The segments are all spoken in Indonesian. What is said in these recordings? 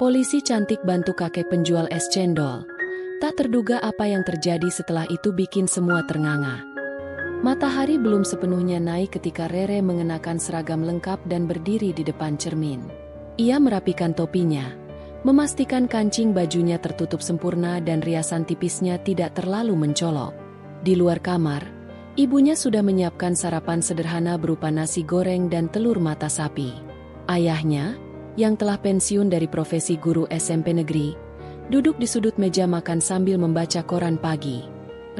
Polisi cantik bantu kakek penjual es cendol. Tak terduga apa yang terjadi setelah itu bikin semua ternganga. Matahari belum sepenuhnya naik ketika Rere mengenakan seragam lengkap dan berdiri di depan cermin. Ia merapikan topinya, memastikan kancing bajunya tertutup sempurna dan riasan tipisnya tidak terlalu mencolok. Di luar kamar, ibunya sudah menyiapkan sarapan sederhana berupa nasi goreng dan telur mata sapi. Ayahnya, yang telah pensiun dari profesi guru SMP negeri, duduk di sudut meja makan sambil membaca koran pagi.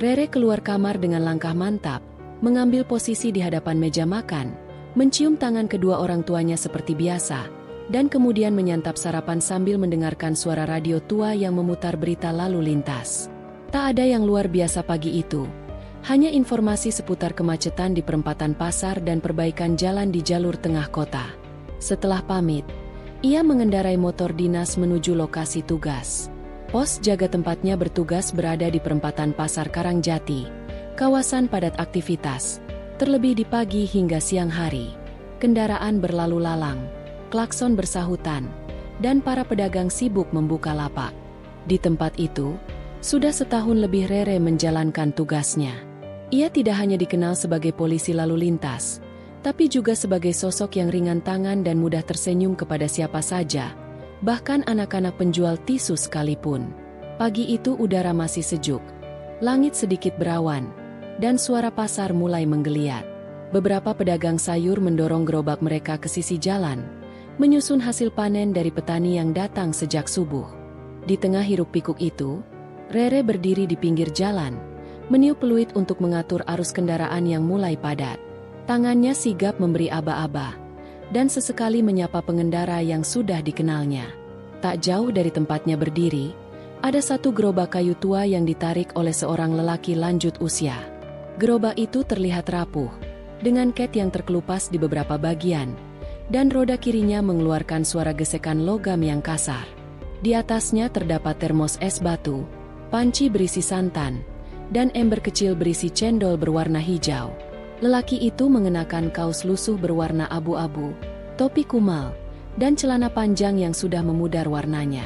Rere keluar kamar dengan langkah mantap, mengambil posisi di hadapan meja makan, mencium tangan kedua orang tuanya seperti biasa, dan kemudian menyantap sarapan sambil mendengarkan suara radio tua yang memutar berita lalu lintas. Tak ada yang luar biasa pagi itu, hanya informasi seputar kemacetan di perempatan pasar dan perbaikan jalan di jalur tengah kota. Setelah pamit, ia mengendarai motor dinas menuju lokasi tugas. Pos jaga tempatnya bertugas berada di perempatan Pasar Karangjati, kawasan padat aktivitas, terlebih di pagi hingga siang hari. Kendaraan berlalu lalang, klakson bersahutan, dan para pedagang sibuk membuka lapak. Di tempat itu, sudah setahun lebih Rere menjalankan tugasnya. Ia tidak hanya dikenal sebagai polisi lalu lintas, tapi juga sebagai sosok yang ringan tangan dan mudah tersenyum kepada siapa saja, bahkan anak-anak penjual tisu sekalipun. Pagi itu udara masih sejuk, langit sedikit berawan, dan suara pasar mulai menggeliat. Beberapa pedagang sayur mendorong gerobak mereka ke sisi jalan, menyusun hasil panen dari petani yang datang sejak subuh. Di tengah hiruk-pikuk itu, Rere berdiri di pinggir jalan, meniup peluit untuk mengatur arus kendaraan yang mulai padat. Tangannya sigap memberi aba-aba, dan sesekali menyapa pengendara yang sudah dikenalnya. Tak jauh dari tempatnya berdiri, ada satu gerobak kayu tua yang ditarik oleh seorang lelaki lanjut usia. Gerobak itu terlihat rapuh, dengan ket yang terkelupas di beberapa bagian, dan roda kirinya mengeluarkan suara gesekan logam yang kasar. Di atasnya terdapat termos es batu, panci berisi santan, dan ember kecil berisi cendol berwarna hijau. Lelaki itu mengenakan kaos lusuh berwarna abu-abu, topi kumal, dan celana panjang yang sudah memudar warnanya.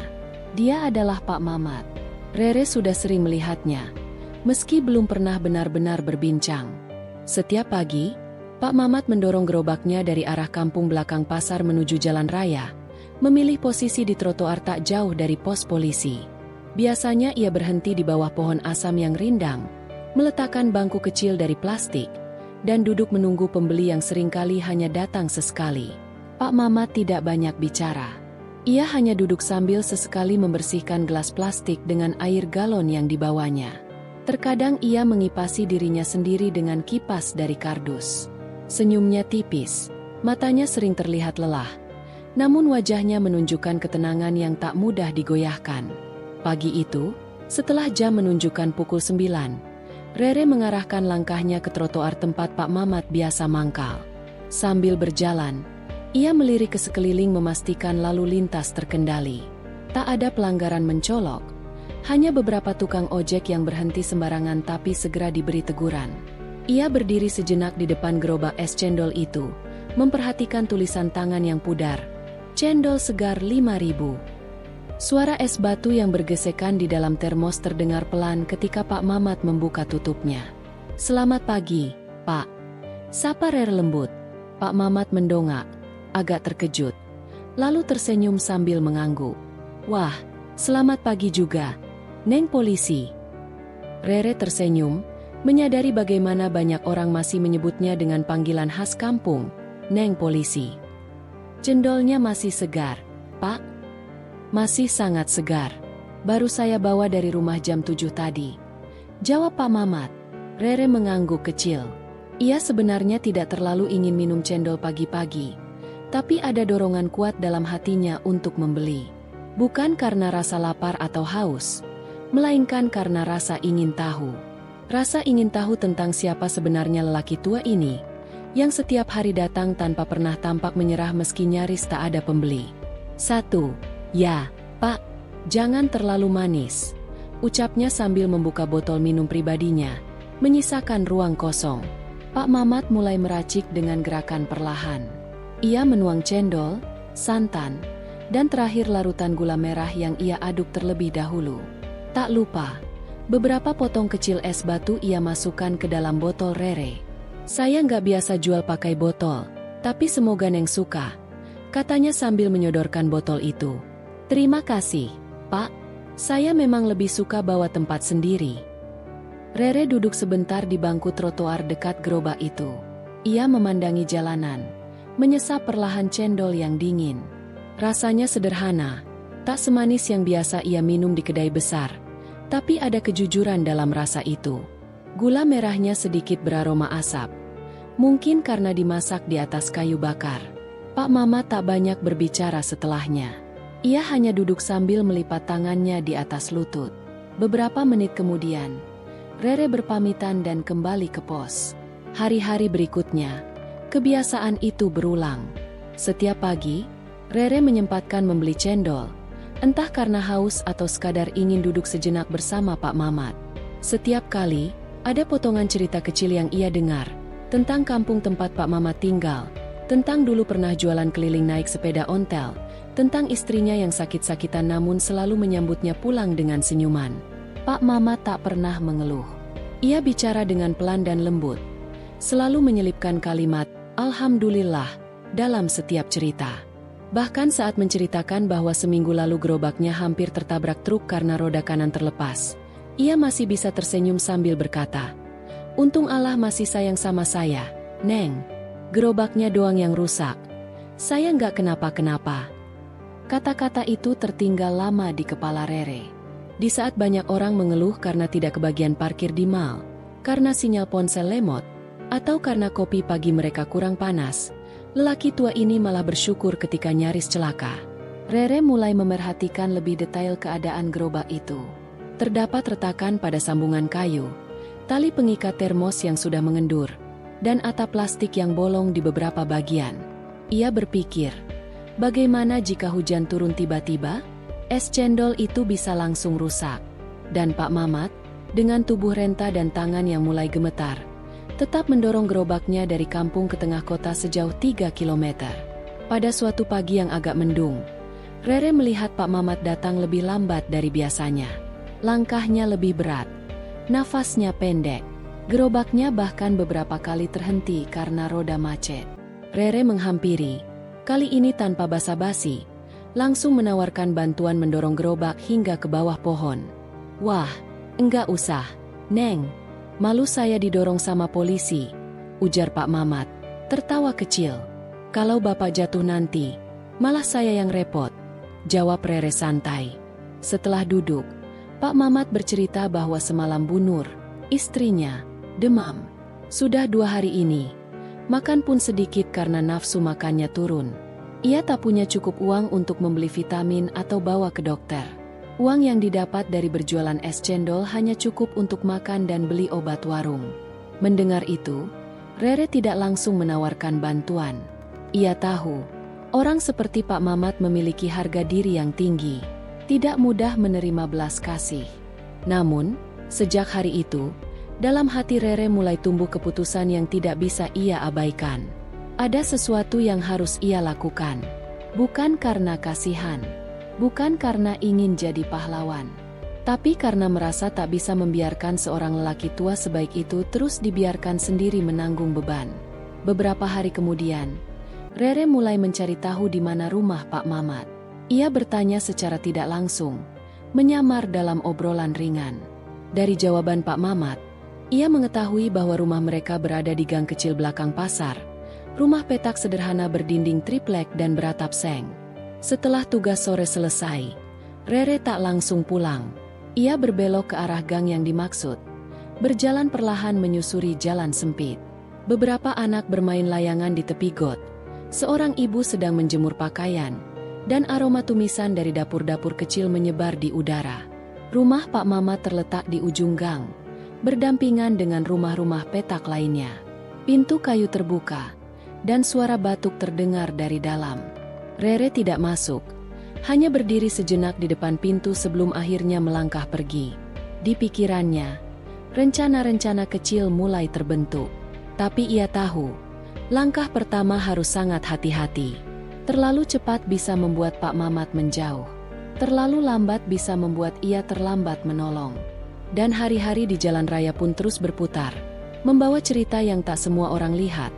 Dia adalah Pak Mamat. Rere sudah sering melihatnya, meski belum pernah benar-benar berbincang. Setiap pagi, Pak Mamat mendorong gerobaknya dari arah kampung belakang pasar menuju jalan raya, memilih posisi di trotoar tak jauh dari pos polisi. Biasanya ia berhenti di bawah pohon asam yang rindang, meletakkan bangku kecil dari plastik, dan duduk menunggu pembeli yang seringkali hanya datang sesekali. Pak Mamat tidak banyak bicara. Ia hanya duduk sambil sesekali membersihkan gelas plastik dengan air galon yang dibawanya. Terkadang ia mengipasi dirinya sendiri dengan kipas dari kardus. Senyumnya tipis, matanya sering terlihat lelah, namun wajahnya menunjukkan ketenangan yang tak mudah digoyahkan. Pagi itu, setelah jam menunjukkan pukul 9, Rere mengarahkan langkahnya ke trotoar tempat Pak Mamat biasa mangkal. Sambil berjalan, ia melirik ke sekeliling memastikan lalu lintas terkendali. Tak ada pelanggaran mencolok, hanya beberapa tukang ojek yang berhenti sembarangan tapi segera diberi teguran. Ia berdiri sejenak di depan gerobak es cendol itu, memperhatikan tulisan tangan yang pudar. Cendol segar 5.000. Suara es batu yang bergesekan di dalam termos terdengar pelan ketika Pak Mamat membuka tutupnya. "Selamat pagi, Pak," sapa Rere lembut. Pak Mamat mendongak, agak terkejut, lalu tersenyum sambil mengangguk. "Wah, selamat pagi juga, Neng Polisi." Rere tersenyum, menyadari bagaimana banyak orang masih menyebutnya dengan panggilan khas kampung, Neng Polisi. "Cendolnya masih segar, Pak?" "Masih sangat segar. Baru saya bawa dari rumah jam 7 tadi," jawab Pak Mamat. Rere mengangguk kecil. Ia sebenarnya tidak terlalu ingin minum cendol pagi-pagi, tapi ada dorongan kuat dalam hatinya untuk membeli. Bukan karena rasa lapar atau haus, melainkan karena rasa ingin tahu. Rasa ingin tahu tentang siapa sebenarnya lelaki tua ini, yang setiap hari datang tanpa pernah tampak menyerah meski nyaris tak ada pembeli. "1. Ya, Pak, jangan terlalu manis," ucapnya sambil membuka botol minum pribadinya, menyisakan ruang kosong. Pak Mamat mulai meracik dengan gerakan perlahan. Ia menuang cendol, santan, dan terakhir larutan gula merah yang ia aduk terlebih dahulu. Tak lupa, beberapa potong kecil es batu ia masukkan ke dalam botol Rere. "Saya nggak biasa jual pakai botol, tapi semoga Neng suka," katanya sambil menyodorkan botol itu. "Terima kasih, Pak. Saya memang lebih suka bawa tempat sendiri." Rere duduk sebentar di bangku trotoar dekat gerobak itu. Ia memandangi jalanan, menyesap perlahan cendol yang dingin. Rasanya sederhana, tak semanis yang biasa ia minum di kedai besar, tapi ada kejujuran dalam rasa itu. Gula merahnya sedikit beraroma asap, mungkin karena dimasak di atas kayu bakar. Pak Mamat tak banyak berbicara setelahnya. Ia hanya duduk sambil melipat tangannya di atas lutut. Beberapa menit kemudian, Rere berpamitan dan kembali ke pos. Hari-hari berikutnya, kebiasaan itu berulang. Setiap pagi, Rere menyempatkan membeli cendol, entah karena haus atau sekadar ingin duduk sejenak bersama Pak Mamat. Setiap kali, ada potongan cerita kecil yang ia dengar, tentang kampung tempat Pak Mamat tinggal, tentang dulu pernah jualan keliling naik sepeda ontel, tentang istrinya yang sakit-sakitan namun selalu menyambutnya pulang dengan senyuman. Pak Mamat tak pernah mengeluh. Ia bicara dengan pelan dan lembut, selalu menyelipkan kalimat, "Alhamdulillah," dalam setiap cerita. Bahkan saat menceritakan bahwa seminggu lalu gerobaknya hampir tertabrak truk karena roda kanan terlepas, ia masih bisa tersenyum sambil berkata, "Untung Allah masih sayang sama saya, Neng. Gerobaknya doang yang rusak. Saya nggak kenapa-kenapa." Kata-kata itu tertinggal lama di kepala Rere. Di saat banyak orang mengeluh karena tidak kebagian parkir di mal, karena sinyal ponsel lemot, atau karena kopi pagi mereka kurang panas, lelaki tua ini malah bersyukur ketika nyaris celaka. Rere mulai memerhatikan lebih detail keadaan gerobak itu. Terdapat retakan pada sambungan kayu, tali pengikat termos yang sudah mengendur, dan atap plastik yang bolong di beberapa bagian. Ia berpikir, bagaimana jika hujan turun tiba-tiba? Es cendol itu bisa langsung rusak. Dan Pak Mamat, dengan tubuh renta dan tangan yang mulai gemetar, tetap mendorong gerobaknya dari kampung ke tengah kota sejauh 3 kilometer. Pada suatu pagi yang agak mendung, Rere melihat Pak Mamat datang lebih lambat dari biasanya. Langkahnya lebih berat, nafasnya pendek. Gerobaknya bahkan beberapa kali terhenti karena roda macet. Rere menghampiri, kali ini tanpa basa-basi, langsung menawarkan bantuan mendorong gerobak hingga ke bawah pohon. "Wah, enggak usah, Neng. Malu saya didorong sama polisi," ujar Pak Mamat, tertawa kecil. "Kalau Bapak jatuh nanti, malah saya yang repot," jawab Rere santai. Setelah duduk, Pak Mamat bercerita bahwa semalam Bu Nur, istrinya, demam. Sudah 2 hari ini, makan pun sedikit karena nafsu makannya turun. Ia tak punya cukup uang untuk membeli vitamin atau bawa ke dokter. Uang yang didapat dari berjualan es cendol hanya cukup untuk makan dan beli obat warung. Mendengar itu, Rere tidak langsung menawarkan bantuan. Ia tahu, orang seperti Pak Mamat memiliki harga diri yang tinggi, tidak mudah menerima belas kasih. Namun, sejak hari itu, dalam hati Rere mulai tumbuh keputusan yang tidak bisa ia abaikan. Ada sesuatu yang harus ia lakukan. Bukan karena kasihan, bukan karena ingin jadi pahlawan, tapi karena merasa tak bisa membiarkan seorang lelaki tua sebaik itu terus dibiarkan sendiri menanggung beban. Beberapa hari kemudian, Rere mulai mencari tahu di mana rumah Pak Mamat. Ia bertanya secara tidak langsung, menyamar dalam obrolan ringan. Dari jawaban Pak Mamat, ia mengetahui bahwa rumah mereka berada di gang kecil belakang pasar. Rumah petak sederhana berdinding triplek dan beratap seng. Setelah tugas sore selesai, Rere tak langsung pulang. Ia berbelok ke arah gang yang dimaksud. Berjalan perlahan menyusuri jalan sempit. Beberapa anak bermain layangan di tepi got. Seorang ibu sedang menjemur pakaian. Dan aroma tumisan dari dapur-dapur kecil menyebar di udara. Rumah Pak Mamat terletak di ujung gang, berdampingan dengan rumah-rumah petak lainnya. Pintu kayu terbuka, dan suara batuk terdengar dari dalam. Rere tidak masuk, hanya berdiri sejenak di depan pintu sebelum akhirnya melangkah pergi. Di pikirannya, rencana-rencana kecil mulai terbentuk. Tapi ia tahu, langkah pertama harus sangat hati-hati. Terlalu cepat bisa membuat Pak Mamat menjauh. Terlalu lambat bisa membuat ia terlambat menolong. Dan hari-hari di jalan raya pun terus berputar, membawa cerita yang tak semua orang lihat.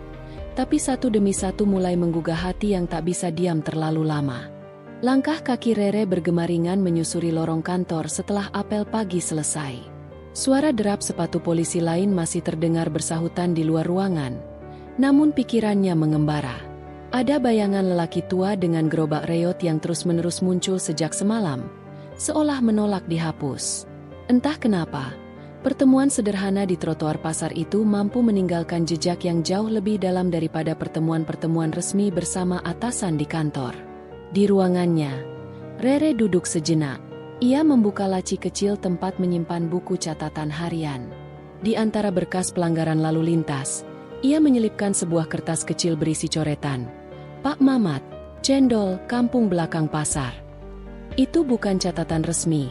Tapi satu demi satu mulai menggugah hati yang tak bisa diam terlalu lama. Langkah kaki Rere bergema ringan menyusuri lorong kantor setelah apel pagi selesai. Suara derap sepatu polisi lain masih terdengar bersahutan di luar ruangan. Namun pikirannya mengembara. Ada bayangan lelaki tua dengan gerobak reot yang terus-menerus muncul sejak semalam, seolah menolak dihapus. Entah kenapa, pertemuan sederhana di trotoar pasar itu mampu meninggalkan jejak yang jauh lebih dalam daripada pertemuan-pertemuan resmi bersama atasan di kantor. Di ruangannya, Rere duduk sejenak. Ia membuka laci kecil tempat menyimpan buku catatan harian. Di antara berkas pelanggaran lalu lintas, ia menyelipkan sebuah kertas kecil berisi coretan. Pak Mamat, Cendol, Kampung Belakang Pasar. Itu bukan catatan resmi,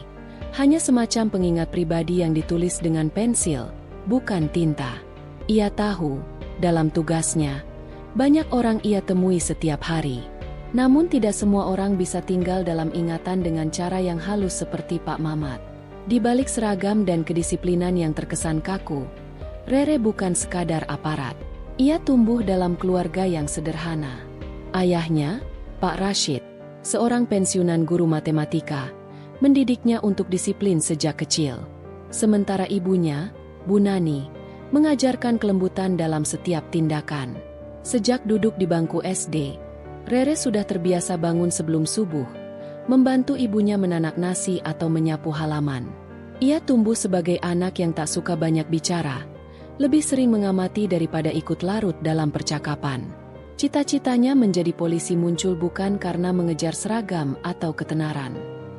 hanya semacam pengingat pribadi yang ditulis dengan pensil, bukan tinta. Ia tahu, dalam tugasnya, banyak orang ia temui setiap hari. Namun tidak semua orang bisa tinggal dalam ingatan dengan cara yang halus seperti Pak Mamat. Di balik seragam dan kedisiplinan yang terkesan kaku, Rere bukan sekadar aparat. Ia tumbuh dalam keluarga yang sederhana. Ayahnya, Pak Rashid, seorang pensiunan guru matematika, mendidiknya untuk disiplin sejak kecil. Sementara ibunya, Bu Nani, mengajarkan kelembutan dalam setiap tindakan. Sejak duduk di bangku SD, Rere sudah terbiasa bangun sebelum subuh, membantu ibunya menanak nasi atau menyapu halaman. Ia tumbuh sebagai anak yang tak suka banyak bicara, lebih sering mengamati daripada ikut larut dalam percakapan. Cita-citanya menjadi polisi muncul bukan karena mengejar seragam atau ketenaran.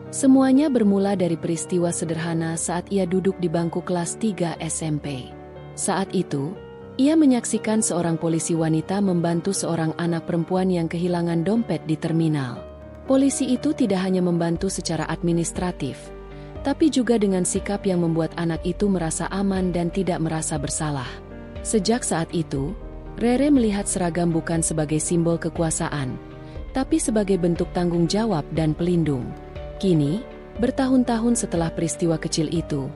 Semuanya bermula dari peristiwa sederhana saat ia duduk di bangku kelas 3 SMP. Saat itu, ia menyaksikan seorang polisi wanita membantu seorang anak perempuan yang kehilangan dompet di terminal. Polisi itu tidak hanya membantu secara administratif, tapi juga dengan sikap yang membuat anak itu merasa aman dan tidak merasa bersalah. Sejak saat itu, Rere melihat seragam bukan sebagai simbol kekuasaan, tapi sebagai bentuk tanggung jawab dan pelindung. Kini, bertahun-tahun setelah peristiwa kecil itu,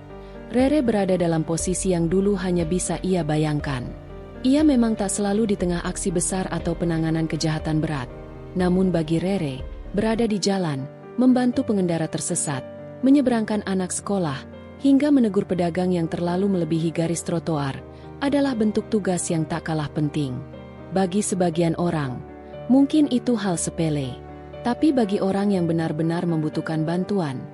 Rere berada dalam posisi yang dulu hanya bisa ia bayangkan. Ia memang tak selalu di tengah aksi besar atau penanganan kejahatan berat. Namun bagi Rere, berada di jalan, membantu pengendara tersesat, menyeberangkan anak sekolah, hingga menegur pedagang yang terlalu melebihi garis trotoar, adalah bentuk tugas yang tak kalah penting. Bagi sebagian orang, mungkin itu hal sepele. Tapi bagi orang yang benar-benar membutuhkan bantuan,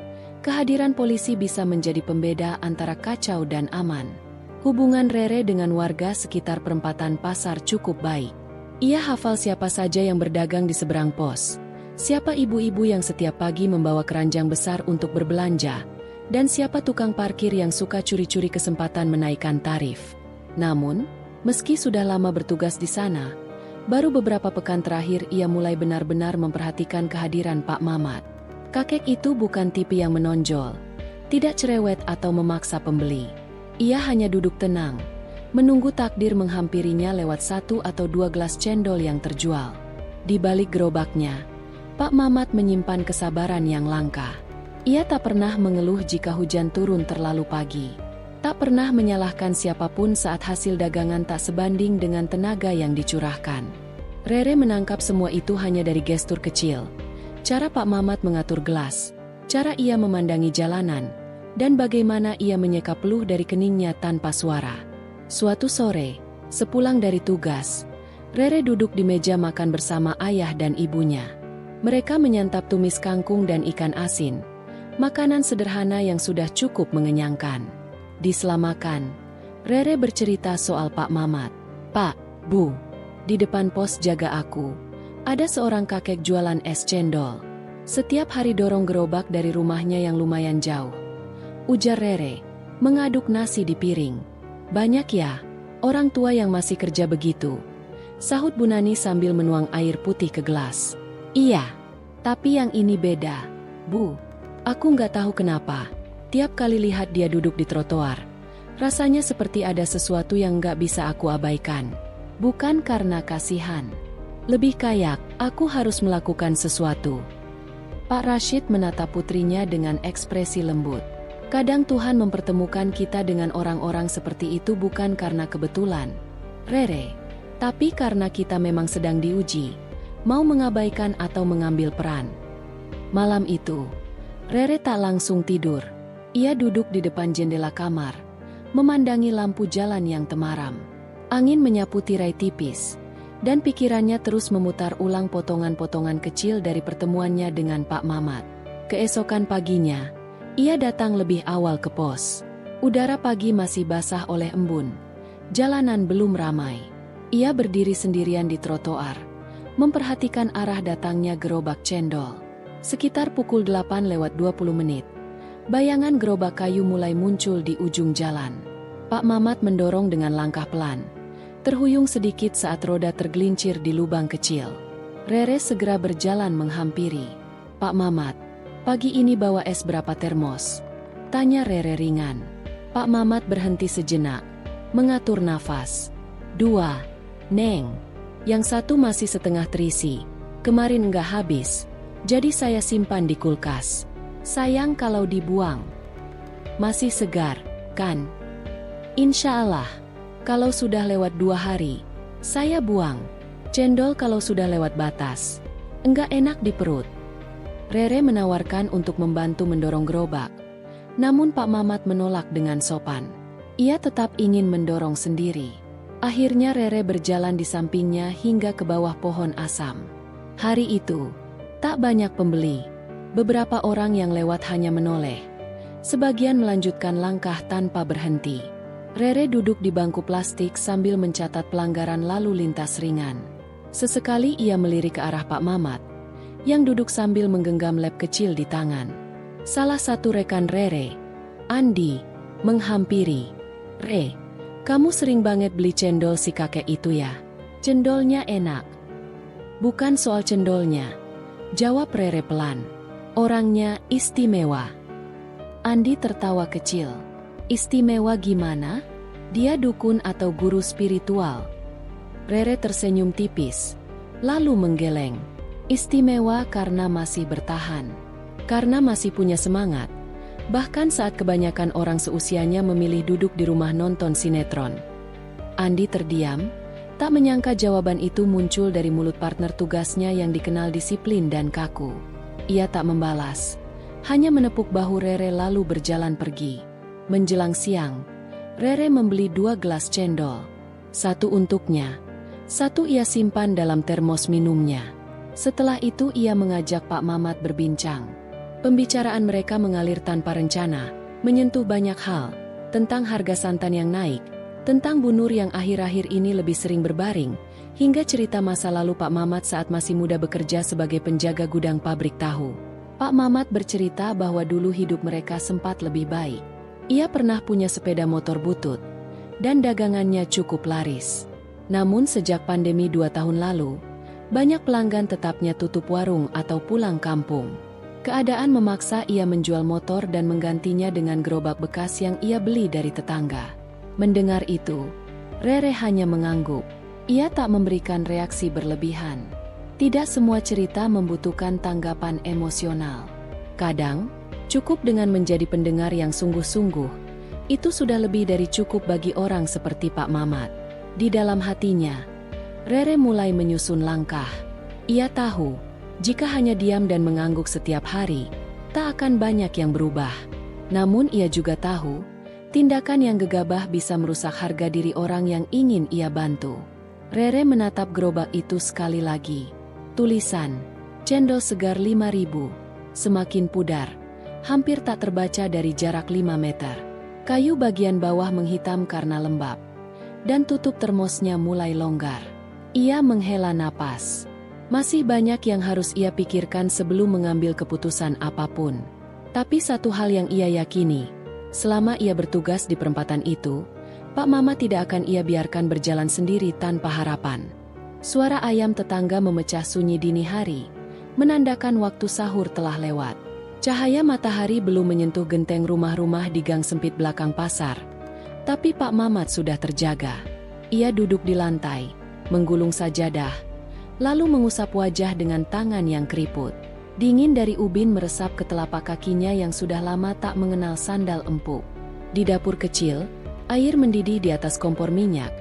kehadiran polisi bisa menjadi pembeda antara kacau dan aman. Hubungan Rere dengan warga sekitar perempatan pasar cukup baik. Ia hafal siapa saja yang berdagang di seberang pos, siapa ibu-ibu yang setiap pagi membawa keranjang besar untuk berbelanja, dan siapa tukang parkir yang suka curi-curi kesempatan menaikkan tarif. Namun, meski sudah lama bertugas di sana, baru beberapa pekan terakhir ia mulai benar-benar memperhatikan kehadiran Pak Mamat. Kakek itu bukan tipe yang menonjol, tidak cerewet atau memaksa pembeli. Ia hanya duduk tenang, menunggu takdir menghampirinya lewat 1 atau 2 gelas cendol yang terjual. Di balik gerobaknya, Pak Mamat menyimpan kesabaran yang langka. Ia tak pernah mengeluh jika hujan turun terlalu pagi. Tak pernah menyalahkan siapapun saat hasil dagangan tak sebanding dengan tenaga yang dicurahkan. Rere menangkap semua itu hanya dari gestur kecil. Cara Pak Mamat mengatur gelas, cara ia memandangi jalanan, dan bagaimana ia menyeka peluh dari keningnya tanpa suara. Suatu sore, sepulang dari tugas, Rere duduk di meja makan bersama ayah dan ibunya. Mereka menyantap tumis kangkung dan ikan asin, makanan sederhana yang sudah cukup mengenyangkan. Di sela makan, Rere bercerita soal Pak Mamat. "Pak, Bu, di depan pos jaga aku, ada seorang kakek jualan es cendol. Setiap hari dorong gerobak dari rumahnya yang lumayan jauh," ujar Rere, mengaduk nasi di piring. "Banyak ya, orang tua yang masih kerja begitu," sahut Bu Nani sambil menuang air putih ke gelas. "Iya, tapi yang ini beda, Bu. Aku nggak tahu kenapa. Tiap kali lihat dia duduk di trotoar, rasanya seperti ada sesuatu yang nggak bisa aku abaikan. Bukan karena kasihan. Lebih kayak, aku harus melakukan sesuatu. Pak Rashid menatap putrinya dengan ekspresi lembut. Kadang Tuhan mempertemukan kita dengan orang-orang seperti itu bukan karena kebetulan, Rere, tapi karena kita memang sedang diuji, mau mengabaikan atau mengambil peran. Malam itu, Rere tak langsung tidur. Ia duduk di depan jendela kamar, memandangi lampu jalan yang temaram. Angin menyapu tirai tipis, dan pikirannya terus memutar ulang potongan-potongan kecil dari pertemuannya dengan Pak Mamat. Keesokan paginya, ia datang lebih awal ke pos. Udara pagi masih basah oleh embun. Jalanan belum ramai. Ia berdiri sendirian di trotoar, memperhatikan arah datangnya gerobak cendol. Sekitar pukul 8:20, bayangan gerobak kayu mulai muncul di ujung jalan. Pak Mamat mendorong dengan langkah pelan, terhuyung sedikit saat roda tergelincir di lubang kecil. Rere segera berjalan menghampiri. Pak Mamat, pagi ini bawa es berapa termos? Tanya Rere ringan. Pak Mamat berhenti sejenak, mengatur nafas. 2, Neng. Yang satu masih setengah terisi. Kemarin enggak habis, jadi saya simpan di kulkas. Sayang kalau dibuang. Masih segar, kan? Insya Allah. Kalau sudah lewat 2 hari, saya buang. Cendol kalau sudah lewat batas, enggak enak di perut. Rere menawarkan untuk membantu mendorong gerobak. Namun Pak Mamat menolak dengan sopan. Ia tetap ingin mendorong sendiri. Akhirnya Rere berjalan di sampingnya hingga ke bawah pohon asam. Hari itu, tak banyak pembeli. Beberapa orang yang lewat hanya menoleh. Sebagian melanjutkan langkah tanpa berhenti. Rere duduk di bangku plastik sambil mencatat pelanggaran lalu lintas ringan. Sesekali ia melirik ke arah Pak Mamat, yang duduk sambil menggenggam lap kecil di tangan. Salah satu rekan Rere, Andi, menghampiri. Re, kamu sering banget beli cendol si kakek itu ya? Cendolnya enak. Bukan soal cendolnya, jawab Rere pelan. Orangnya istimewa. Andi tertawa kecil. Istimewa gimana? Dia dukun atau guru spiritual? Rere tersenyum tipis, lalu menggeleng. Istimewa karena masih bertahan. Karena masih punya semangat. Bahkan saat kebanyakan orang seusianya memilih duduk di rumah nonton sinetron. Andi terdiam, tak menyangka jawaban itu muncul dari mulut partner tugasnya yang dikenal disiplin dan kaku. Ia tak membalas, hanya menepuk bahu Rere lalu berjalan pergi. Menjelang siang, Rere membeli 2 gelas cendol. Satu untuknya, satu ia simpan dalam termos minumnya. Setelah itu ia mengajak Pak Mamat berbincang. Pembicaraan mereka mengalir tanpa rencana, menyentuh banyak hal, tentang harga santan yang naik, tentang Bu Nur yang akhir-akhir ini lebih sering berbaring, hingga cerita masa lalu Pak Mamat saat masih muda bekerja sebagai penjaga gudang pabrik tahu. Pak Mamat bercerita bahwa dulu hidup mereka sempat lebih baik. Ia pernah punya sepeda motor butut, dan dagangannya cukup laris. Namun sejak pandemi 2 tahun lalu, banyak pelanggan tetapnya tutup warung atau pulang kampung. Keadaan memaksa ia menjual motor dan menggantinya dengan gerobak bekas yang ia beli dari tetangga. Mendengar itu, Rere hanya mengangguk. Ia tak memberikan reaksi berlebihan. Tidak semua cerita membutuhkan tanggapan emosional. Kadang, cukup dengan menjadi pendengar yang sungguh-sungguh. Itu sudah lebih dari cukup bagi orang seperti Pak Mamat. Di dalam hatinya, Rere mulai menyusun langkah. Ia tahu, jika hanya diam dan mengangguk setiap hari, tak akan banyak yang berubah. Namun ia juga tahu, tindakan yang gegabah bisa merusak harga diri orang yang ingin ia bantu. Rere menatap gerobak itu sekali lagi. Tulisan, cendol segar 5.000, semakin pudar, hampir tak terbaca dari jarak 5 meter. Kayu bagian bawah menghitam karena lembab, dan tutup termosnya mulai longgar. Ia menghela napas. Masih banyak yang harus ia pikirkan sebelum mengambil keputusan apapun. Tapi satu hal yang ia yakini, selama ia bertugas di perempatan itu, Pak Mamat tidak akan ia biarkan berjalan sendiri tanpa harapan. Suara ayam tetangga memecah sunyi dini hari, menandakan waktu sahur telah lewat. Cahaya matahari belum menyentuh genteng rumah-rumah di gang sempit belakang pasar. Tapi Pak Mamat sudah terjaga. Ia duduk di lantai, menggulung sajadah, lalu mengusap wajah dengan tangan yang keriput. Dingin dari ubin meresap ke telapak kakinya yang sudah lama tak mengenal sandal empuk. Di dapur kecil, air mendidih di atas kompor minyak,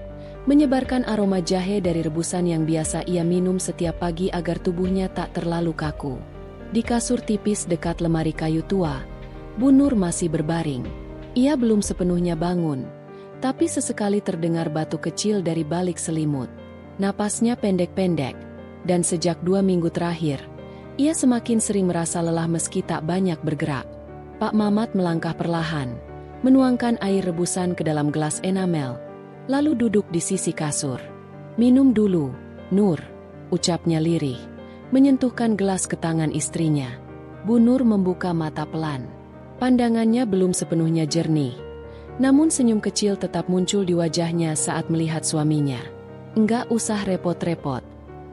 menyebarkan aroma jahe dari rebusan yang biasa ia minum setiap pagi agar tubuhnya tak terlalu kaku. Di kasur tipis dekat lemari kayu tua, Bu Nur masih berbaring. Ia belum sepenuhnya bangun, tapi sesekali terdengar batu kecil dari balik selimut. Napasnya pendek-pendek, dan sejak 2 minggu terakhir, ia semakin sering merasa lelah meski tak banyak bergerak. Pak Mamat melangkah perlahan, menuangkan air rebusan ke dalam gelas enamel, lalu duduk di sisi kasur. "Minum dulu, Nur," ucapnya lirih, menyentuhkan gelas ke tangan istrinya. Bu Nur membuka mata pelan. Pandangannya belum sepenuhnya jernih, namun senyum kecil tetap muncul di wajahnya saat melihat suaminya. "Enggak usah repot-repot,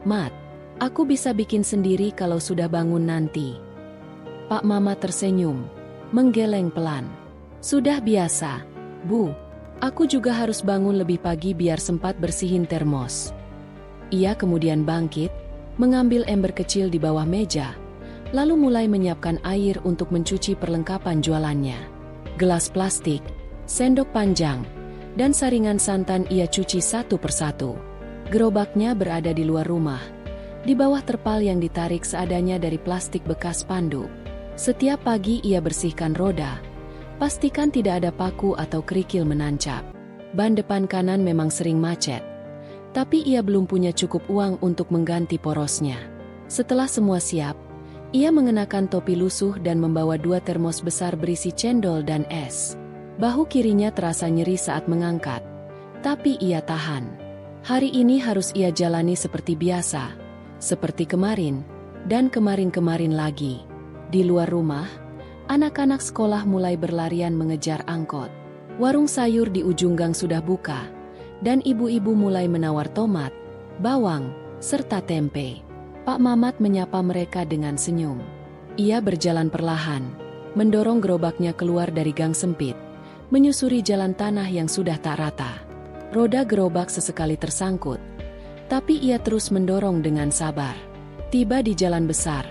Mat. Aku bisa bikin sendiri kalau sudah bangun nanti." Pak Mama tersenyum, menggeleng pelan. "Sudah biasa, Bu. Aku juga harus bangun lebih pagi biar sempat bersihin termos." Ia kemudian bangkit, mengambil ember kecil di bawah meja, lalu mulai menyiapkan air untuk mencuci perlengkapan jualannya. Gelas plastik, sendok panjang, dan saringan santan ia cuci satu persatu. Gerobaknya berada di luar rumah, di bawah terpal yang ditarik seadanya dari plastik bekas spanduk. Setiap pagi ia bersihkan roda, pastikan tidak ada paku atau kerikil menancap. Ban depan kanan memang sering macet, tapi ia belum punya cukup uang untuk mengganti porosnya. Setelah semua siap, ia mengenakan topi lusuh dan membawa 2 termos besar berisi cendol dan es. Bahu kirinya terasa nyeri saat mengangkat, tapi ia tahan. Hari ini harus ia jalani seperti biasa, seperti kemarin, dan kemarin-kemarin lagi. Di luar rumah, anak-anak sekolah mulai berlarian mengejar angkot. Warung sayur di ujung gang sudah buka, dan ibu-ibu mulai menawar tomat, bawang, serta tempe. Pak Mamat menyapa mereka dengan senyum. Ia berjalan perlahan, mendorong gerobaknya keluar dari gang sempit, menyusuri jalan tanah yang sudah tak rata. Roda gerobak sesekali tersangkut, tapi ia terus mendorong dengan sabar. Tiba di jalan besar,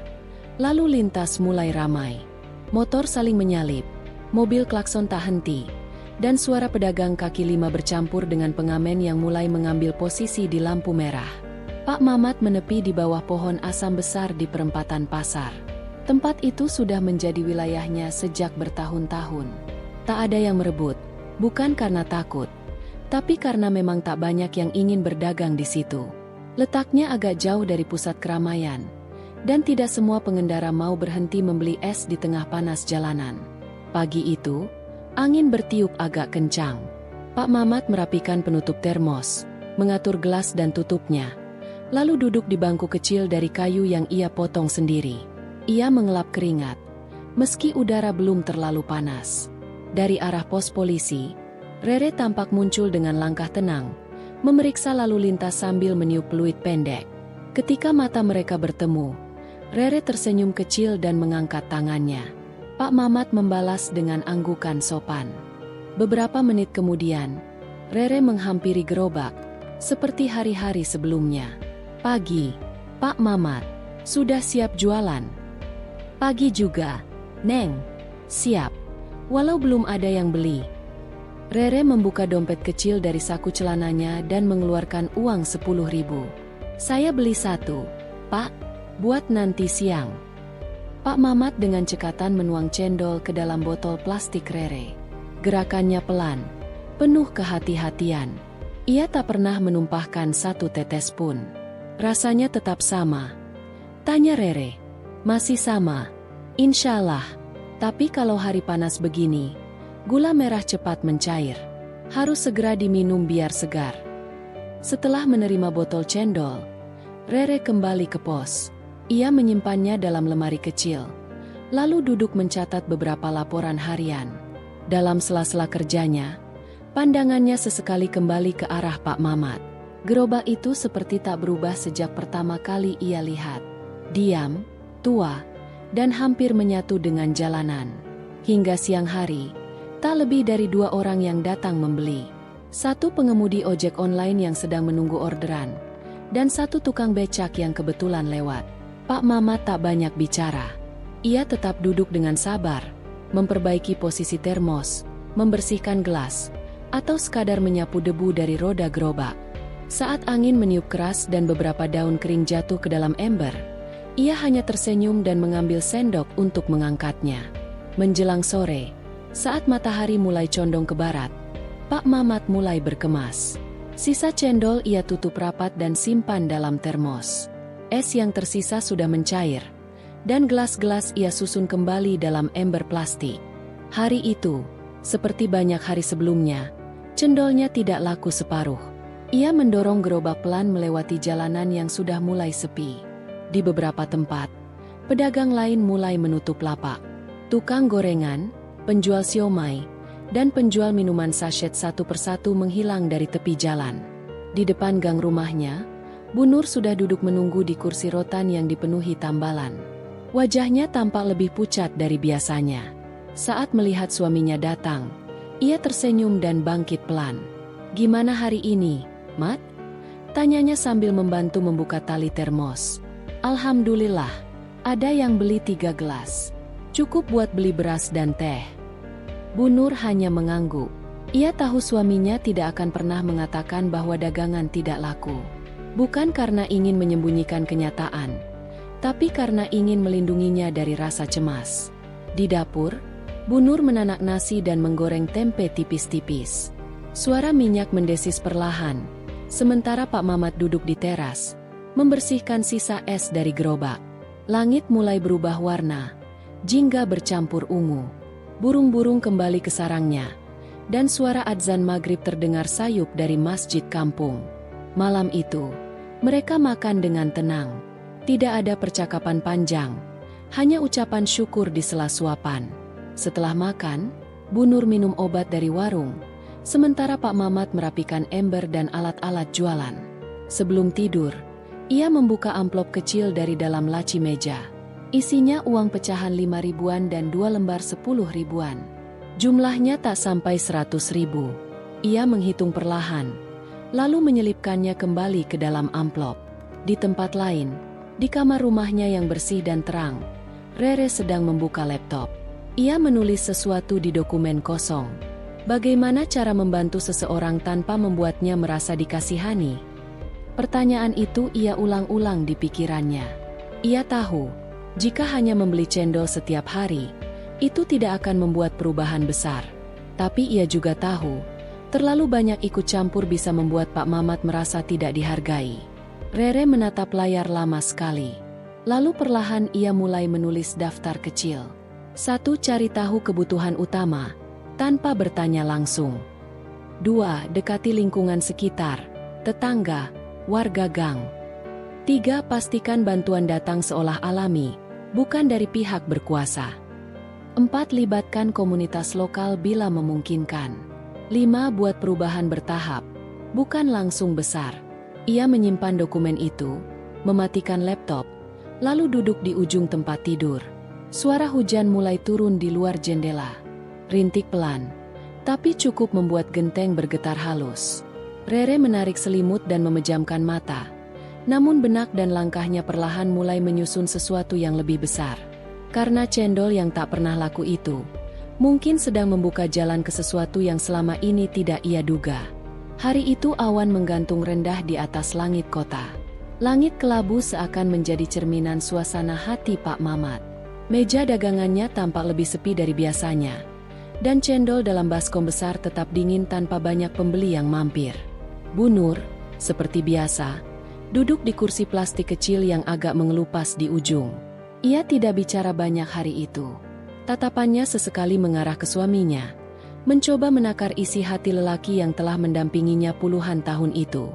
lalu lintas mulai ramai. Motor saling menyalip, mobil klakson tak henti, dan suara pedagang kaki lima bercampur dengan pengamen yang mulai mengambil posisi di lampu merah. Pak Mamat menepi di bawah pohon asam besar di perempatan pasar. Tempat itu sudah menjadi wilayahnya sejak bertahun-tahun. Tak ada yang merebut, bukan karena takut, tapi karena memang tak banyak yang ingin berdagang di situ. Letaknya agak jauh dari pusat keramaian, dan tidak semua pengendara mau berhenti membeli es di tengah panas jalanan. Pagi itu, angin bertiup agak kencang. Pak Mamat merapikan penutup termos, mengatur gelas dan tutupnya, lalu duduk di bangku kecil dari kayu yang ia potong sendiri. Ia mengelap keringat, meski udara belum terlalu panas. Dari arah pos polisi, Rere tampak muncul dengan langkah tenang, memeriksa lalu lintas sambil meniup peluit pendek. Ketika mata mereka bertemu, Rere tersenyum kecil dan mengangkat tangannya. Pak Mamat membalas dengan anggukan sopan. Beberapa menit kemudian, Rere menghampiri gerobak, seperti hari-hari sebelumnya. "Pagi, Pak Mamat. Sudah siap jualan?" "Pagi juga, Neng. Siap. Walau belum ada yang beli." Rere membuka dompet kecil dari saku celananya dan mengeluarkan uang 10.000. "Saya beli 1, Pak, buat nanti siang." Pak Mamat dengan cekatan menuang cendol ke dalam botol plastik Rere. Gerakannya pelan, penuh kehati-hatian. Ia tak pernah menumpahkan 1 tetes pun. "Rasanya tetap sama?" tanya Rere. "Masih sama, insyaallah. Tapi kalau hari panas begini, gula merah cepat mencair. Harus segera diminum biar segar." Setelah menerima botol cendol, Rere kembali ke pos. Ia menyimpannya dalam lemari kecil, lalu duduk mencatat beberapa laporan harian. Dalam sela-sela kerjanya, pandangannya sesekali kembali ke arah Pak Mamat. Gerobak itu seperti tak berubah sejak pertama kali ia lihat. Diam, tua, dan hampir menyatu dengan jalanan. Hingga siang hari, tak lebih dari 2 orang yang datang membeli. 1 pengemudi ojek online yang sedang menunggu orderan, dan satu tukang becak yang kebetulan lewat. Pak Mamat tak banyak bicara. Ia tetap duduk dengan sabar, memperbaiki posisi termos, membersihkan gelas, atau sekadar menyapu debu dari roda gerobak. Saat angin meniup keras dan beberapa daun kering jatuh ke dalam ember, ia hanya tersenyum dan mengambil sendok untuk mengangkatnya. Menjelang sore, saat matahari mulai condong ke barat, Pak Mamat mulai berkemas. Sisa cendol ia tutup rapat dan simpan dalam termos. Es yang tersisa sudah mencair, dan gelas-gelas ia susun kembali dalam ember plastik. Hari itu, seperti banyak hari sebelumnya, cendolnya tidak laku separuh. Ia mendorong gerobak pelan melewati jalanan yang sudah mulai sepi. Di beberapa tempat, pedagang lain mulai menutup lapak. Tukang gorengan, penjual siomay, dan penjual minuman sachet satu persatu menghilang dari tepi jalan. Di depan gang rumahnya, Bu Nur sudah duduk menunggu di kursi rotan yang dipenuhi tambalan. Wajahnya tampak lebih pucat dari biasanya. Saat melihat suaminya datang, ia tersenyum dan bangkit pelan. "Gimana hari ini, Mat?" tanyanya sambil membantu membuka tali termos. "Alhamdulillah, ada yang beli 3 gelas. Cukup buat beli beras dan teh." Bu Nur hanya mengangguk. Ia tahu suaminya tidak akan pernah mengatakan bahwa dagangan tidak laku. Bukan karena ingin menyembunyikan kenyataan, tapi karena ingin melindunginya dari rasa cemas. Di dapur, Bu Nur menanak nasi dan menggoreng tempe tipis-tipis. Suara minyak mendesis perlahan, sementara Pak Mamat duduk di teras, membersihkan sisa es dari gerobak. Langit mulai berubah warna, jingga bercampur ungu. Burung-burung kembali ke sarangnya, dan suara adzan maghrib terdengar sayup dari masjid kampung. Malam itu, mereka makan dengan tenang. Tidak ada percakapan panjang, hanya ucapan syukur di sela suapan. Setelah makan, Bu Nur minum obat dari warung, sementara Pak Mamat merapikan ember dan alat-alat jualan. Sebelum tidur, ia membuka amplop kecil dari dalam laci meja. Isinya uang pecahan 5 ribuan dan 2 lembar 10 ribuan. Jumlahnya tak sampai 100 ribu. Ia menghitung perlahan, lalu menyelipkannya kembali ke dalam amplop. Di tempat lain, di kamar rumahnya yang bersih dan terang, Rere sedang membuka laptop. Ia menulis sesuatu di dokumen kosong. Bagaimana cara membantu seseorang tanpa membuatnya merasa dikasihani? Pertanyaan itu ia ulang-ulang di pikirannya. Ia tahu, jika hanya membeli cendol setiap hari, itu tidak akan membuat perubahan besar. Tapi ia juga tahu, terlalu banyak ikut campur bisa membuat Pak Mamat merasa tidak dihargai. Rere menatap layar lama sekali. Lalu perlahan ia mulai menulis daftar kecil. 1. Cari tahu kebutuhan utama, tanpa bertanya langsung. 2. Dekati lingkungan sekitar, tetangga, warga gang. 3. Pastikan bantuan datang seolah alami, bukan dari pihak berkuasa. 4. Libatkan komunitas lokal bila memungkinkan. 5. Buat perubahan bertahap, bukan langsung besar. Ia menyimpan dokumen itu, mematikan laptop, lalu duduk di ujung tempat tidur. Suara hujan mulai turun di luar jendela. Rintik pelan, tapi cukup membuat genteng bergetar halus. Rere menarik selimut dan memejamkan mata. Namun benak dan langkahnya perlahan mulai menyusun sesuatu yang lebih besar. Karena cendol yang tak pernah laku itu, mungkin sedang membuka jalan ke sesuatu yang selama ini tidak ia duga. Hari itu awan menggantung rendah di atas langit kota. Langit kelabu seakan menjadi cerminan suasana hati Pak Mamat. Meja dagangannya tampak lebih sepi dari biasanya, dan cendol dalam baskom besar tetap dingin tanpa banyak pembeli yang mampir. Bu Nur, seperti biasa, duduk di kursi plastik kecil yang agak mengelupas di ujung. Ia tidak bicara banyak hari itu. Tatapannya sesekali mengarah ke suaminya, mencoba menakar isi hati lelaki yang telah mendampinginya puluhan tahun itu.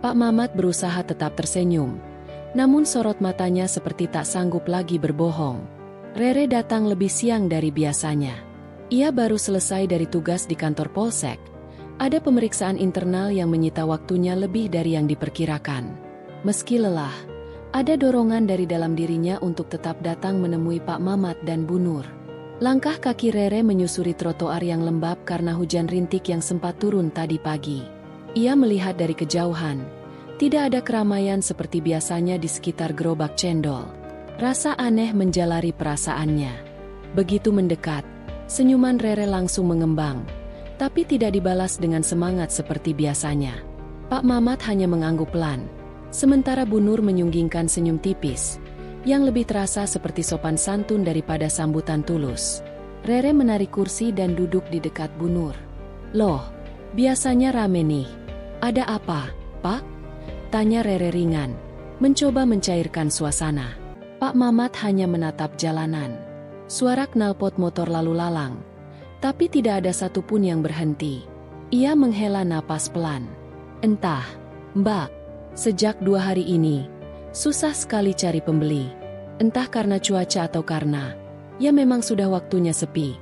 Pak Mamat berusaha tetap tersenyum, namun sorot matanya seperti tak sanggup lagi berbohong. Rere datang lebih siang dari biasanya. Ia baru selesai dari tugas di kantor polsek. Ada pemeriksaan internal yang menyita waktunya lebih dari yang diperkirakan. Meski lelah, ada dorongan dari dalam dirinya untuk tetap datang menemui Pak Mamat dan Bu Nur. Langkah kaki Rere menyusuri trotoar yang lembab karena hujan rintik yang sempat turun tadi pagi. Ia melihat dari kejauhan, Tidak ada keramaian seperti biasanya di sekitar gerobak cendol. Rasa aneh menjalari perasaannya. Begitu mendekat, senyuman Rere langsung mengembang, tapi tidak dibalas dengan semangat seperti biasanya. Pak Mamat hanya mengangguk pelan, sementara Bu Nur menyunggingkan senyum tipis, yang lebih terasa seperti sopan santun daripada sambutan tulus. Rere menarik kursi dan duduk di dekat Bu Nur. "Loh, biasanya rame nih. Ada apa, Pak?" tanya Rere ringan, mencoba mencairkan suasana. Pak Mamat hanya menatap jalanan. Suara knalpot motor lalu lalang, tapi tidak ada satupun yang berhenti. Ia menghela napas pelan. "Entah, Mbak, sejak 2 hari ini, susah sekali cari pembeli. Entah karena cuaca atau karena, ya memang sudah waktunya sepi,"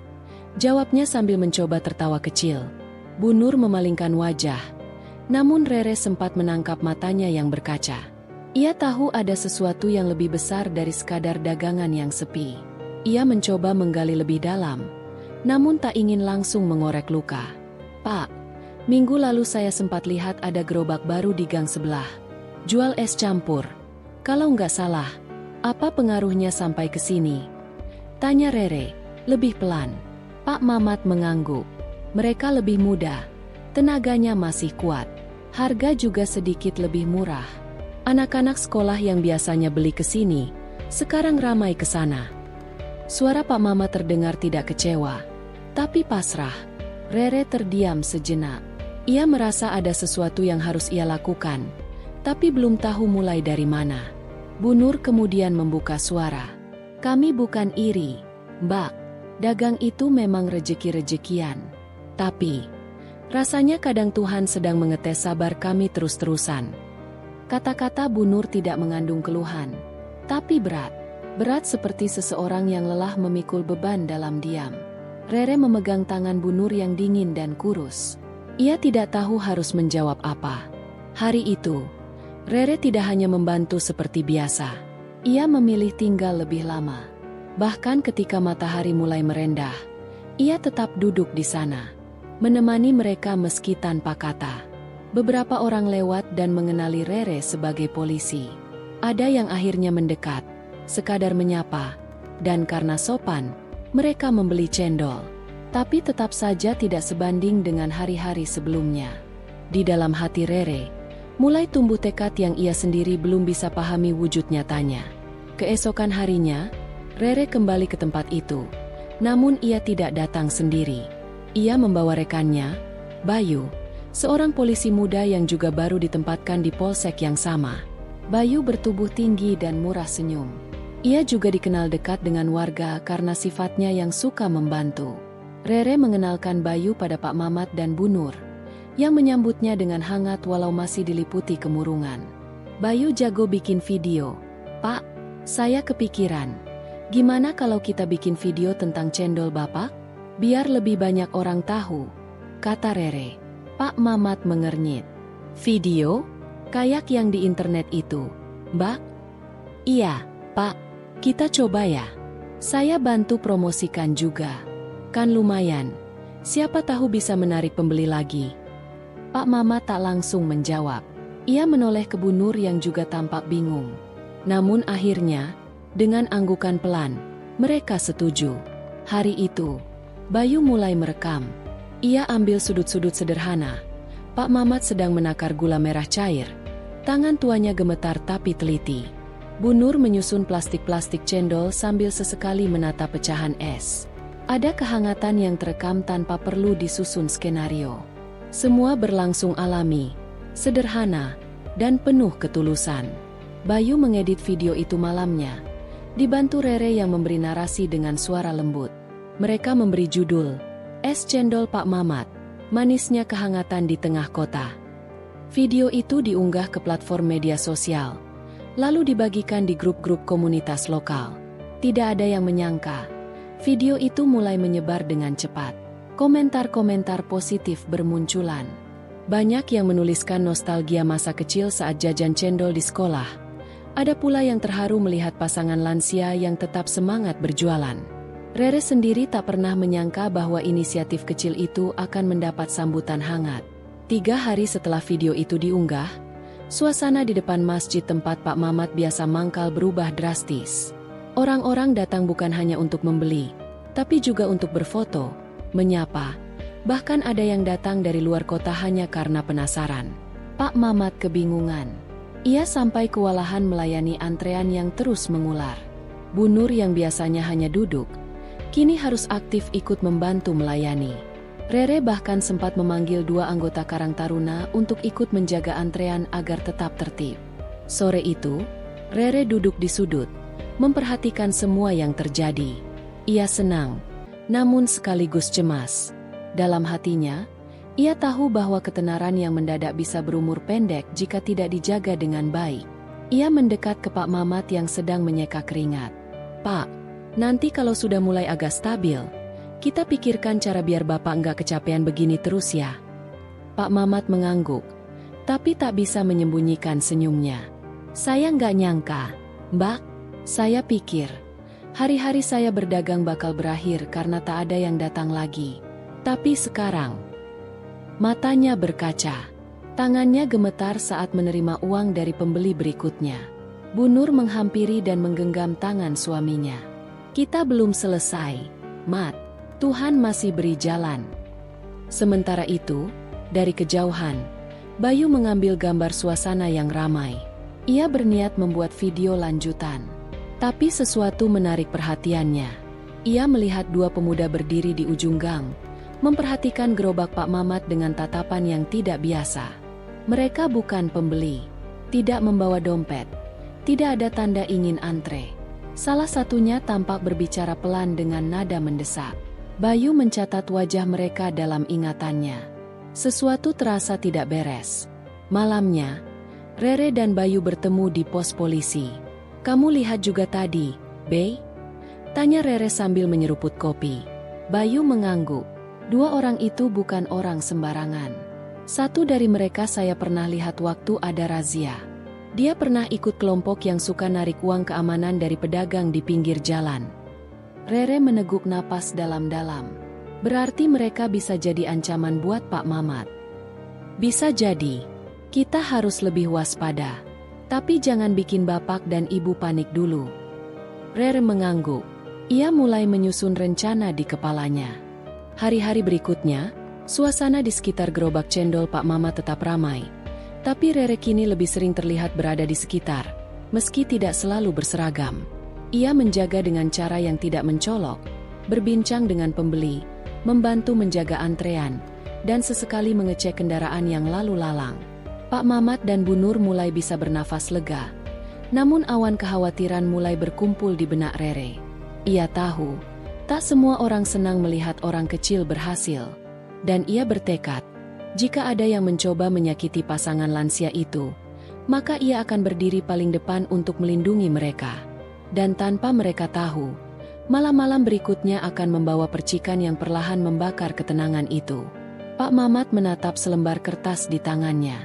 jawabnya sambil mencoba tertawa kecil. Bu Nur memalingkan wajah, namun Rere sempat menangkap matanya yang berkaca. Ia tahu ada sesuatu yang lebih besar dari sekadar dagangan yang sepi. Ia mencoba menggali lebih dalam, namun tak ingin langsung mengorek luka. "Pak, minggu lalu saya sempat lihat ada gerobak baru di gang sebelah. Jual es campur. Kalau nggak salah, apa pengaruhnya sampai ke sini?" tanya Rere, lebih pelan. Pak Mamat mengangguk. Mereka lebih muda, tenaganya masih kuat. Harga juga sedikit lebih murah. Anak-anak sekolah yang biasanya beli ke sini, sekarang ramai ke sana. Suara Pak Mamat terdengar tidak kecewa, tapi pasrah. Rere terdiam sejenak. Ia merasa ada sesuatu yang harus ia lakukan, tapi belum tahu mulai dari mana. Bu Nur kemudian membuka suara. "Kami bukan iri, Mbak. Dagang itu memang rejeki-rejekian. Tapi rasanya kadang Tuhan sedang mengetes sabar kami terus-terusan." Kata-kata Bu Nur tidak mengandung keluhan, tapi berat. Berat seperti seseorang yang lelah memikul beban dalam diam. Rere memegang tangan Bu Nur yang dingin dan kurus. Ia tidak tahu harus menjawab apa. Hari itu, Rere tidak hanya membantu seperti biasa. Ia memilih tinggal lebih lama. Bahkan ketika matahari mulai merendah, ia tetap duduk di sana, menemani mereka meski tanpa kata. Beberapa orang lewat dan mengenali Rere sebagai polisi. Ada yang akhirnya mendekat, sekadar menyapa, dan karena sopan, mereka membeli cendol. Tapi tetap saja tidak sebanding dengan hari-hari sebelumnya. Di dalam hati Rere, mulai tumbuh tekad yang ia sendiri belum bisa pahami wujud nyatanya. Keesokan harinya, Rere kembali ke tempat itu. Namun ia tidak datang sendiri. Ia membawa rekannya, Bayu, seorang polisi muda yang juga baru ditempatkan di polsek yang sama. Bayu bertubuh tinggi dan murah senyum. Ia juga dikenal dekat dengan warga karena sifatnya yang suka membantu. Rere mengenalkan Bayu pada Pak Mamat dan Bu Nur, yang menyambutnya dengan hangat walau masih diliputi kemurungan. "Bayu jago bikin video. Pak, saya kepikiran. Gimana kalau kita bikin video tentang cendol Bapak? Biar lebih banyak orang tahu," kata Rere. Pak Mamat mengernyit. "Video? Kayak yang di internet itu, Mbak?" "Iya, Pak. Kita coba ya. Saya bantu promosikan juga. Kan lumayan. Siapa tahu bisa menarik pembeli lagi." Pak Mamat tak langsung menjawab. Ia menoleh ke Bu Nur yang juga tampak bingung. Namun akhirnya, dengan anggukan pelan, mereka setuju. Hari itu, Bayu mulai merekam. Ia ambil sudut-sudut sederhana. Pak Mamat sedang menakar gula merah cair. Tangan tuanya gemetar tapi teliti. Bu Nur menyusun plastik-plastik cendol sambil sesekali menatap pecahan es. Ada kehangatan yang terekam tanpa perlu disusun skenario. Semua berlangsung alami, sederhana, dan penuh ketulusan. Bayu mengedit video itu malamnya, dibantu Rere yang memberi narasi dengan suara lembut. Mereka memberi judul, "Es Cendol Pak Mamat, Manisnya Kehangatan di Tengah Kota." Video itu diunggah ke platform media sosial, lalu dibagikan di grup-grup komunitas lokal. Tidak ada yang menyangka, video itu mulai menyebar dengan cepat. Komentar-komentar positif bermunculan. Banyak yang menuliskan nostalgia masa kecil saat jajan cendol di sekolah. Ada pula yang terharu melihat pasangan lansia yang tetap semangat berjualan. Rere sendiri tak pernah menyangka bahwa inisiatif kecil itu akan mendapat sambutan hangat. 3 hari setelah video itu diunggah, Suasana di depan masjid tempat Pak Mamat biasa mangkal berubah drastis. Orang-orang datang bukan hanya untuk membeli, tapi juga untuk berfoto, menyapa. Bahkan ada yang datang dari luar kota hanya karena penasaran. Pak Mamat kebingungan. Ia sampai kewalahan melayani antrean yang terus mengular. Bu Nur yang biasanya hanya duduk, kini harus aktif ikut membantu melayani. Rere bahkan sempat memanggil 2 anggota Karang Taruna untuk ikut menjaga antrean agar tetap tertib. Sore itu, Rere duduk di sudut, memperhatikan semua yang terjadi. Ia senang, namun sekaligus cemas. Dalam hatinya, ia tahu bahwa ketenaran yang mendadak bisa berumur pendek jika tidak dijaga dengan baik. Ia mendekat ke Pak Mamat yang sedang menyeka keringat. "Pak, nanti kalau sudah mulai agak stabil, kita pikirkan cara biar Bapak nggak kecapean begini terus ya." Pak Mamat mengangguk, tapi tak bisa menyembunyikan senyumnya. "Saya nggak nyangka, Mbak. Saya pikir hari-hari saya berdagang bakal berakhir karena tak ada yang datang lagi. Tapi sekarang..." Matanya berkaca. Tangannya gemetar saat menerima uang dari pembeli berikutnya. Bu Nur menghampiri dan menggenggam tangan suaminya. "Kita belum selesai, Mat. Tuhan masih beri jalan." Sementara itu, dari kejauhan, Bayu mengambil gambar suasana yang ramai. Ia berniat membuat video lanjutan. Tapi sesuatu menarik perhatiannya. Ia melihat 2 pemuda berdiri di ujung gang, memperhatikan gerobak Pak Mamat dengan tatapan yang tidak biasa. Mereka bukan pembeli, tidak membawa dompet, tidak ada tanda ingin antre. Salah satunya tampak berbicara pelan dengan nada mendesak. Bayu mencatat wajah mereka dalam ingatannya. Sesuatu terasa tidak beres. Malamnya, Rere dan Bayu bertemu di pos polisi. "Kamu lihat juga tadi, Bey?" tanya Rere sambil menyeruput kopi. Bayu mengangguk. 2 orang itu bukan orang sembarangan. Satu dari mereka saya pernah lihat waktu ada razia. Dia pernah ikut kelompok yang suka narik uang keamanan dari pedagang di pinggir jalan. Rere meneguk napas dalam-dalam. Berarti mereka bisa jadi ancaman buat Pak Mamat. "Bisa jadi. Kita harus lebih waspada. Tapi jangan bikin bapak dan ibu panik dulu." Rere mengangguk. Ia mulai menyusun rencana di kepalanya. Hari-hari berikutnya, suasana di sekitar gerobak cendol Pak Mamat tetap ramai. Tapi Rere kini lebih sering terlihat berada di sekitar, meski tidak selalu berseragam. Ia menjaga dengan cara yang tidak mencolok, berbincang dengan pembeli, membantu menjaga antrean, dan sesekali mengecek kendaraan yang lalu lalang. Pak Mamat dan Bu Nur mulai bisa bernafas lega. Namun awan kekhawatiran mulai berkumpul di benak Rere. Ia tahu, tak semua orang senang melihat orang kecil berhasil. Dan ia bertekad, jika ada yang mencoba menyakiti pasangan lansia itu, maka ia akan berdiri paling depan untuk melindungi mereka. Dan tanpa mereka tahu, malam-malam berikutnya akan membawa percikan yang perlahan membakar ketenangan itu. Pak Mamat menatap selembar kertas di tangannya.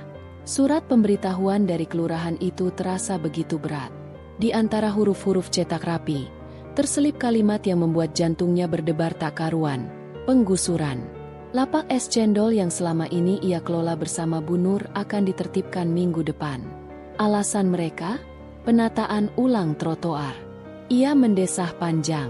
Surat pemberitahuan dari kelurahan itu terasa begitu berat. Di antara huruf-huruf cetak rapi, terselip kalimat yang membuat jantungnya berdebar tak karuan. Penggusuran. Lapak es cendol yang selama ini ia kelola bersama Bu Nur akan ditertibkan minggu depan. Alasan mereka? Penataan ulang trotoar. Ia mendesah panjang.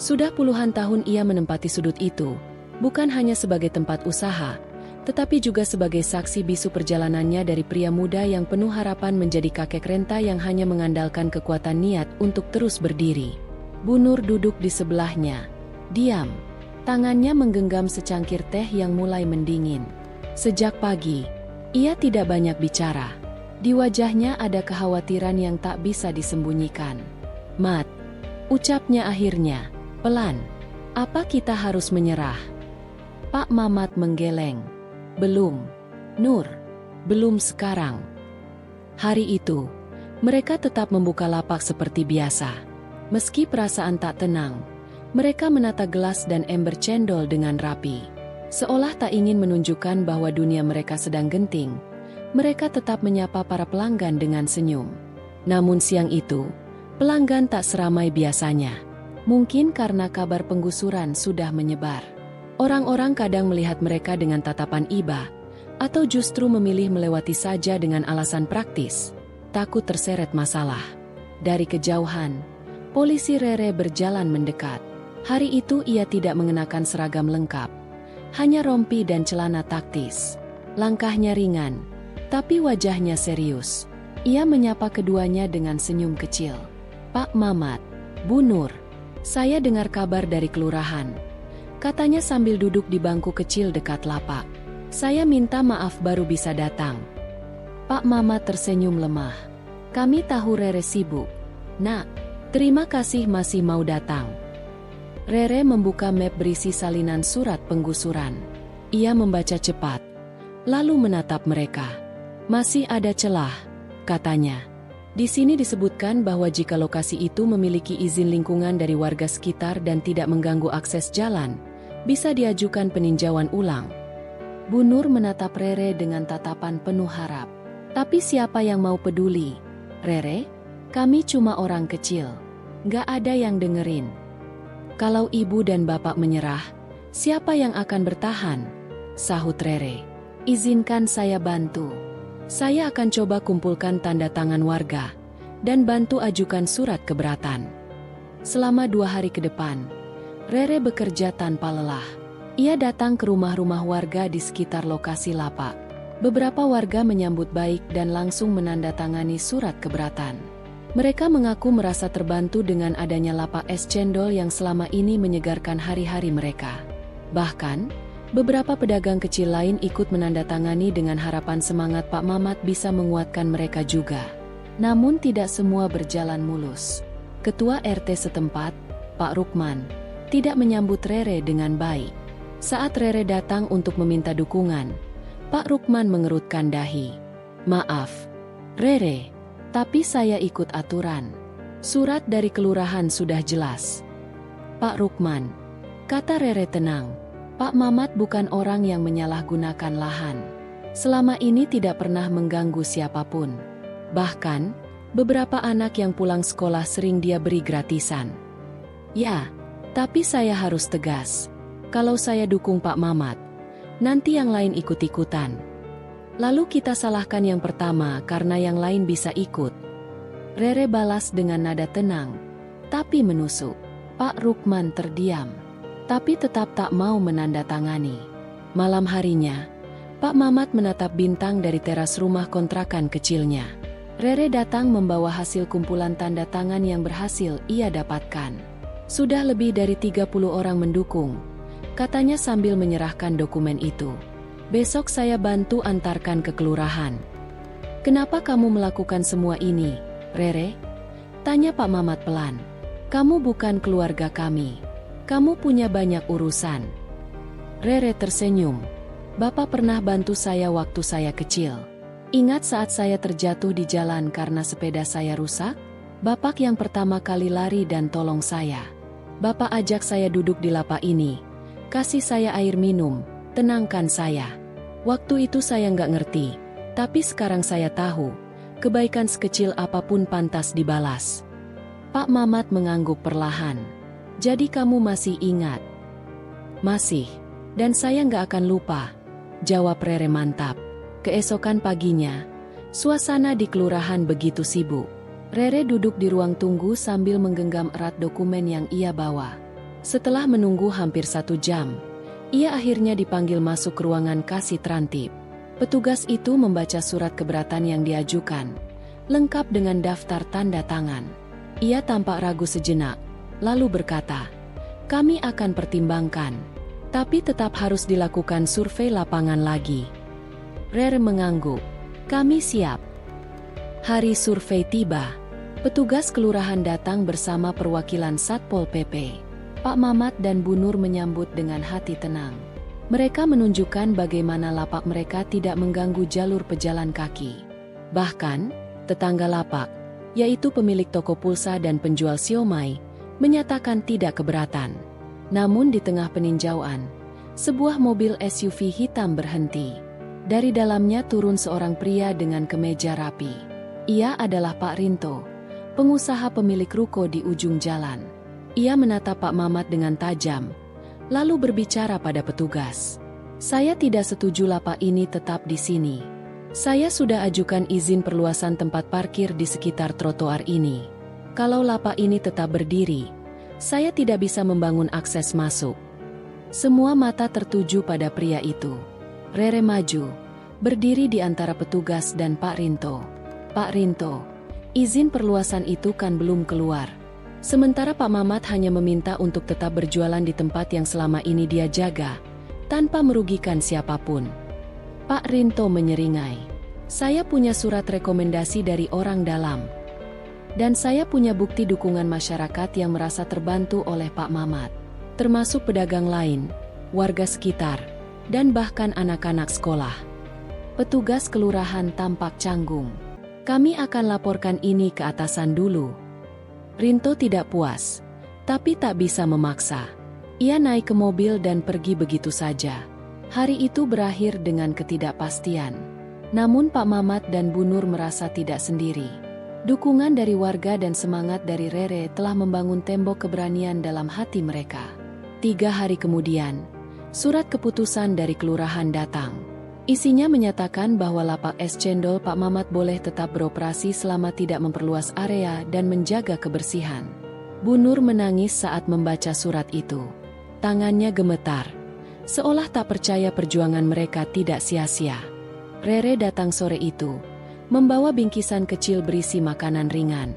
Sudah puluhan tahun ia menempati sudut itu, bukan hanya sebagai tempat usaha, tetapi juga sebagai saksi bisu perjalanannya dari pria muda yang penuh harapan menjadi kakek renta yang hanya mengandalkan kekuatan niat untuk terus berdiri. Bu Nur duduk di sebelahnya, diam. Tangannya menggenggam secangkir teh yang mulai mendingin. Sejak pagi, ia tidak banyak bicara. Di wajahnya ada kekhawatiran yang tak bisa disembunyikan. "Mat," ucapnya akhirnya, pelan. "Apa kita harus menyerah?" Pak Mamat menggeleng. "Belum, Nur. Belum sekarang." Hari itu, mereka tetap membuka lapak seperti biasa. Meski perasaan tak tenang, mereka menata gelas dan ember cendol dengan rapi. Seolah tak ingin menunjukkan bahwa dunia mereka sedang genting, mereka tetap menyapa para pelanggan dengan senyum. Namun siang itu, pelanggan tak seramai biasanya. Mungkin karena kabar penggusuran sudah menyebar. Orang-orang kadang melihat mereka dengan tatapan iba, Atau justru memilih melewati saja dengan alasan praktis, takut terseret masalah. Dari kejauhan, polisi Rere berjalan mendekat. Hari itu ia tidak mengenakan seragam lengkap, hanya rompi dan celana taktis. Langkahnya ringan, tapi wajahnya serius. Ia menyapa keduanya dengan senyum kecil. "Pak Mamat, Bu Nur, saya dengar kabar dari kelurahan," katanya sambil duduk di bangku kecil dekat lapak. "Saya minta maaf baru bisa datang." Pak Mamat tersenyum lemah. "Kami tahu Rere sibuk, Nak. Terima kasih masih mau datang." Rere membuka map berisi salinan surat penggusuran. Ia membaca cepat, lalu menatap mereka. "Masih ada celah," katanya. "Di sini disebutkan bahwa jika lokasi itu memiliki izin lingkungan dari warga sekitar dan tidak mengganggu akses jalan, bisa diajukan peninjauan ulang." Bu Nur menatap Rere dengan tatapan penuh harap. "Tapi siapa yang mau peduli, Rere? Kami cuma orang kecil. Nggak ada yang dengerin. Kalau ibu dan bapak menyerah, siapa yang akan bertahan?" sahut Rere. "Izinkan saya bantu. Saya akan coba kumpulkan tanda tangan warga dan bantu ajukan surat keberatan." Selama 2 hari ke depan, Rere bekerja tanpa lelah. Ia datang ke rumah-rumah warga di sekitar lokasi lapak. Beberapa warga menyambut baik dan langsung menandatangani surat keberatan. Mereka mengaku merasa terbantu dengan adanya lapak es cendol yang selama ini menyegarkan hari-hari mereka. Bahkan, beberapa pedagang kecil lain ikut menandatangani dengan harapan semangat Pak Mamat bisa menguatkan mereka juga. Namun tidak semua berjalan mulus. Ketua RT setempat, Pak Rukman, tidak menyambut Rere dengan baik. Saat Rere datang untuk meminta dukungan, Pak Rukman mengerutkan dahi. "Maaf, Rere, tapi saya ikut aturan. Surat dari kelurahan sudah jelas." "Pak Rukman," kata Rere tenang, "Pak Mamat bukan orang yang menyalahgunakan lahan. Selama ini tidak pernah mengganggu siapapun. Bahkan, beberapa anak yang pulang sekolah sering dia beri gratisan." "Ya, tapi saya harus tegas. Kalau saya dukung Pak Mamat, nanti yang lain ikut-ikutan. Lalu kita salahkan yang pertama karena yang lain bisa ikut." Rere balas dengan nada tenang, tapi menusuk. Pak Rukman terdiam, tapi tetap tak mau menandatangani. Malam harinya, Pak Mamat menatap bintang dari teras rumah kontrakan kecilnya. Rere datang membawa hasil kumpulan tanda tangan yang berhasil ia dapatkan. "Sudah lebih dari 30 orang mendukung," katanya sambil menyerahkan dokumen itu. "Besok saya bantu antarkan ke kelurahan." "Kenapa kamu melakukan semua ini, Rere?" tanya Pak Mamat pelan. "Kamu bukan keluarga kami. Kamu punya banyak urusan." Rere tersenyum. "Bapak pernah bantu saya waktu saya kecil. Ingat saat saya terjatuh di jalan karena sepeda saya rusak? Bapak yang pertama kali lari dan tolong saya. Bapak ajak saya duduk di lapak ini, kasih saya air minum, tenangkan saya. Waktu itu saya nggak ngerti, tapi sekarang saya tahu, kebaikan sekecil apapun pantas dibalas." Pak Mamat mengangguk perlahan. "Jadi kamu masih ingat?" "Masih, dan saya nggak akan lupa," jawab Rere mantap. Keesokan paginya, suasana di kelurahan begitu sibuk. Rere duduk di ruang tunggu sambil menggenggam erat dokumen yang ia bawa. Setelah menunggu hampir 1 jam, ia akhirnya dipanggil masuk ke ruangan kasih terantip. Petugas itu membaca surat keberatan yang diajukan, lengkap dengan daftar tanda tangan. Ia tampak ragu sejenak, lalu berkata, "Kami akan pertimbangkan, tapi tetap harus dilakukan survei lapangan lagi." Rere mengangguk. "Kami siap." Hari survei tiba. Petugas kelurahan datang bersama perwakilan Satpol PP. Pak Mamat dan Bu Nur menyambut dengan hati tenang. Mereka menunjukkan bagaimana lapak mereka tidak mengganggu jalur pejalan kaki. Bahkan, tetangga lapak, yaitu pemilik toko pulsa dan penjual siomay, menyatakan tidak keberatan. Namun di tengah peninjauan, sebuah mobil SUV hitam berhenti. Dari dalamnya turun seorang pria dengan kemeja rapi. Ia adalah Pak Rinto, pengusaha pemilik ruko di ujung jalan. Ia menatap Pak Mamat dengan tajam, lalu berbicara pada petugas. Saya tidak setuju lapak ini tetap di sini. Saya sudah ajukan izin perluasan tempat parkir di sekitar trotoar ini. Kalau lapak ini tetap berdiri, saya tidak bisa membangun akses masuk. Semua mata tertuju pada pria itu. Rere maju, berdiri di antara petugas dan Pak Rinto. Pak Rinto, izin perluasan itu kan belum keluar. Sementara Pak Mamat hanya meminta untuk tetap berjualan di tempat yang selama ini dia jaga, tanpa merugikan siapapun. Pak Rinto menyeringai. Saya punya surat rekomendasi dari orang dalam. Dan saya punya bukti dukungan masyarakat yang merasa terbantu oleh Pak Mamat. Termasuk pedagang lain, warga sekitar, dan bahkan anak-anak sekolah. Petugas kelurahan tampak canggung. Kami akan laporkan ini ke atasan dulu. Rinto tidak puas, tapi tak bisa memaksa. Ia naik ke mobil dan pergi begitu saja. Hari itu berakhir dengan ketidakpastian. Namun Pak Mamat dan Bu Nur merasa tidak sendiri. Dukungan dari warga dan semangat dari Rere telah membangun tembok keberanian dalam hati mereka. 3 hari kemudian, surat keputusan dari kelurahan datang. Isinya menyatakan bahwa lapak es cendol Pak Mamat boleh tetap beroperasi selama tidak memperluas area dan menjaga kebersihan. Bu Nur menangis saat membaca surat itu. Tangannya gemetar, seolah tak percaya perjuangan mereka tidak sia-sia. Rere datang sore itu, membawa bingkisan kecil berisi makanan ringan.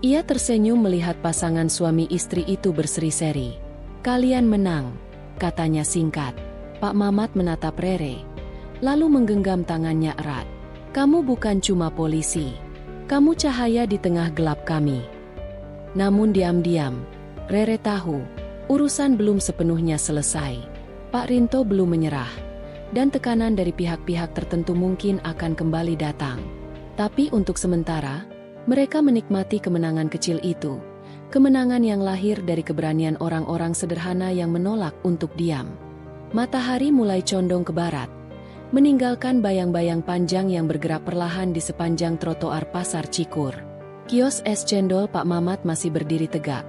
Ia tersenyum melihat pasangan suami istri itu berseri-seri. Kalian menang, katanya singkat. Pak Mamat menatap Rere, lalu menggenggam tangannya erat. Kamu bukan cuma polisi, kamu cahaya di tengah gelap kami. Namun diam-diam, Rere tahu, urusan belum sepenuhnya selesai. Pak Rinto belum menyerah, dan tekanan dari pihak-pihak tertentu mungkin akan kembali datang. Tapi untuk sementara, mereka menikmati kemenangan kecil itu. Kemenangan yang lahir dari keberanian orang-orang sederhana yang menolak untuk diam. Matahari mulai condong ke barat, meninggalkan bayang-bayang panjang yang bergerak perlahan di sepanjang trotoar Pasar Cikur. Kios es cendol Pak Mamat masih berdiri tegak.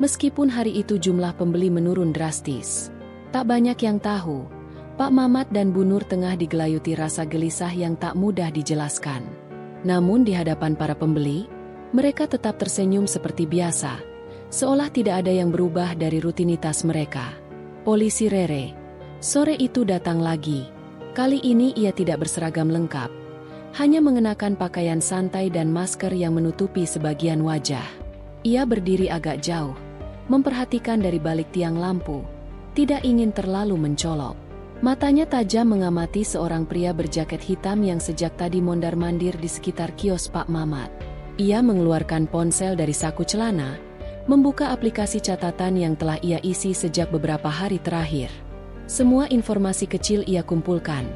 Meskipun hari itu jumlah pembeli menurun drastis. Tak banyak yang tahu, Pak Mamat dan Bu Nur tengah digelayuti rasa gelisah yang tak mudah dijelaskan. Namun di hadapan para pembeli, mereka tetap tersenyum seperti biasa, seolah tidak ada yang berubah dari rutinitas mereka. Polisi Rere, sore itu datang lagi. Kali ini ia tidak berseragam lengkap, hanya mengenakan pakaian santai dan masker yang menutupi sebagian wajah. Ia berdiri agak jauh, memperhatikan dari balik tiang lampu, tidak ingin terlalu mencolok. Matanya tajam mengamati seorang pria berjaket hitam yang sejak tadi mondar-mandir di sekitar kios Pak Mamat. Ia mengeluarkan ponsel dari saku celana, membuka aplikasi catatan yang telah ia isi sejak beberapa hari terakhir. Semua informasi kecil ia kumpulkan.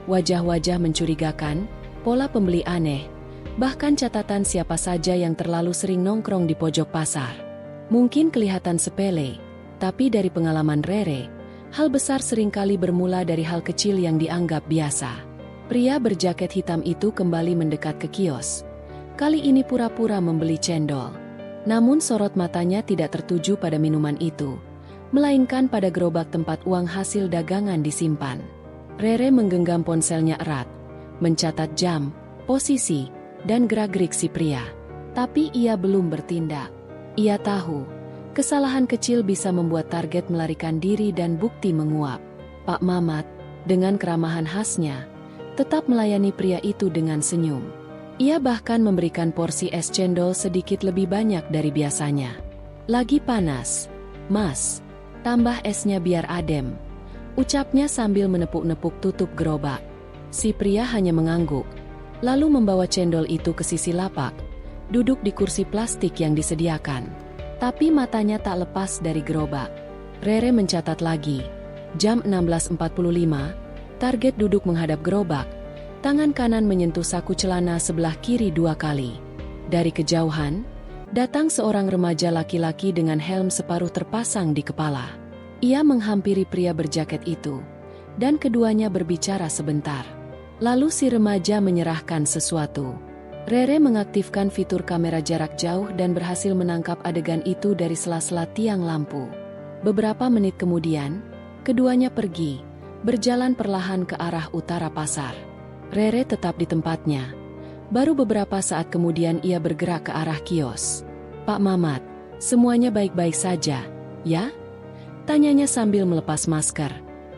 Wajah-wajah mencurigakan, pola pembeli aneh, bahkan catatan siapa saja yang terlalu sering nongkrong di pojok pasar. Mungkin kelihatan sepele, tapi dari pengalaman Rere, hal besar seringkali bermula dari hal kecil yang dianggap biasa. Pria berjaket hitam itu kembali mendekat ke kios. Kali ini pura-pura membeli cendol. Namun sorot matanya tidak tertuju pada minuman itu, melainkan pada gerobak tempat uang hasil dagangan disimpan. Rere menggenggam ponselnya erat, mencatat jam, posisi, dan gerak-gerik si pria. Tapi ia belum bertindak. Ia tahu, kesalahan kecil bisa membuat target melarikan diri dan bukti menguap. Pak Mamat, dengan keramahan khasnya, tetap melayani pria itu dengan senyum. Ia bahkan memberikan porsi es cendol sedikit lebih banyak dari biasanya. Lagi panas, Mas. Tambah esnya biar adem, ucapnya sambil menepuk-nepuk tutup gerobak. Si pria hanya mengangguk, lalu membawa cendol itu ke sisi lapak, duduk di kursi plastik yang disediakan. Tapi matanya tak lepas dari gerobak. Rere mencatat lagi, jam 16.45, target duduk menghadap gerobak, tangan kanan menyentuh saku celana sebelah kiri 2 kali. Dari kejauhan, datang seorang remaja laki-laki dengan helm separuh terpasang di kepala. Ia menghampiri pria berjaket itu, dan keduanya berbicara sebentar. Lalu si remaja menyerahkan sesuatu. Rere mengaktifkan fitur kamera jarak jauh dan berhasil menangkap adegan itu dari sela-sela tiang lampu. Beberapa menit kemudian, keduanya pergi, berjalan perlahan ke arah utara pasar. Rere tetap di tempatnya. Baru beberapa saat kemudian ia bergerak ke arah kios. "Pak Mamat, semuanya baik-baik saja, ya?" tanyanya sambil melepas masker.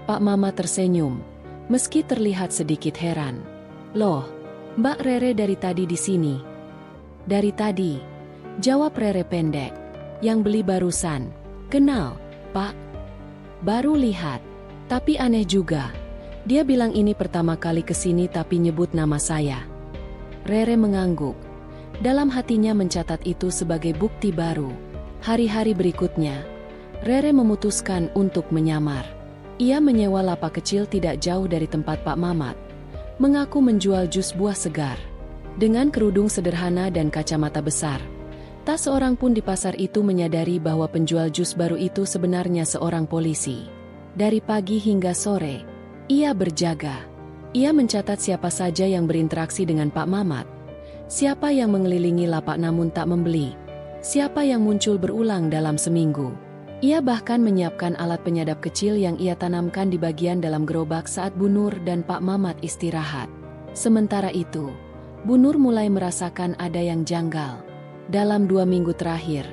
Pak Mamat tersenyum, meski terlihat sedikit heran. "Loh, Mbak Rere dari tadi di sini?" "Dari tadi," jawab Rere pendek. "Yang beli barusan." "Kenal, Pak. Baru lihat. Tapi aneh juga. Dia bilang ini pertama kali kesini tapi nyebut nama saya." Rere mengangguk. Dalam hatinya mencatat itu sebagai bukti baru. Hari-hari berikutnya, Rere memutuskan untuk menyamar. Ia menyewa lapak kecil tidak jauh dari tempat Pak Mamat. Mengaku menjual jus buah segar. Dengan kerudung sederhana dan kacamata besar. Tak seorang pun di pasar itu menyadari bahwa penjual jus baru itu sebenarnya seorang polisi. Dari pagi hingga sore, ia berjaga. Ia mencatat siapa saja yang berinteraksi dengan Pak Mamat, siapa yang mengelilingi lapak namun tak membeli, siapa yang muncul berulang dalam seminggu. Ia bahkan menyiapkan alat penyadap kecil yang ia tanamkan di bagian dalam gerobak saat Bu Nur dan Pak Mamat istirahat. Sementara itu, Bu Nur mulai merasakan ada yang janggal. Dalam 2 minggu terakhir,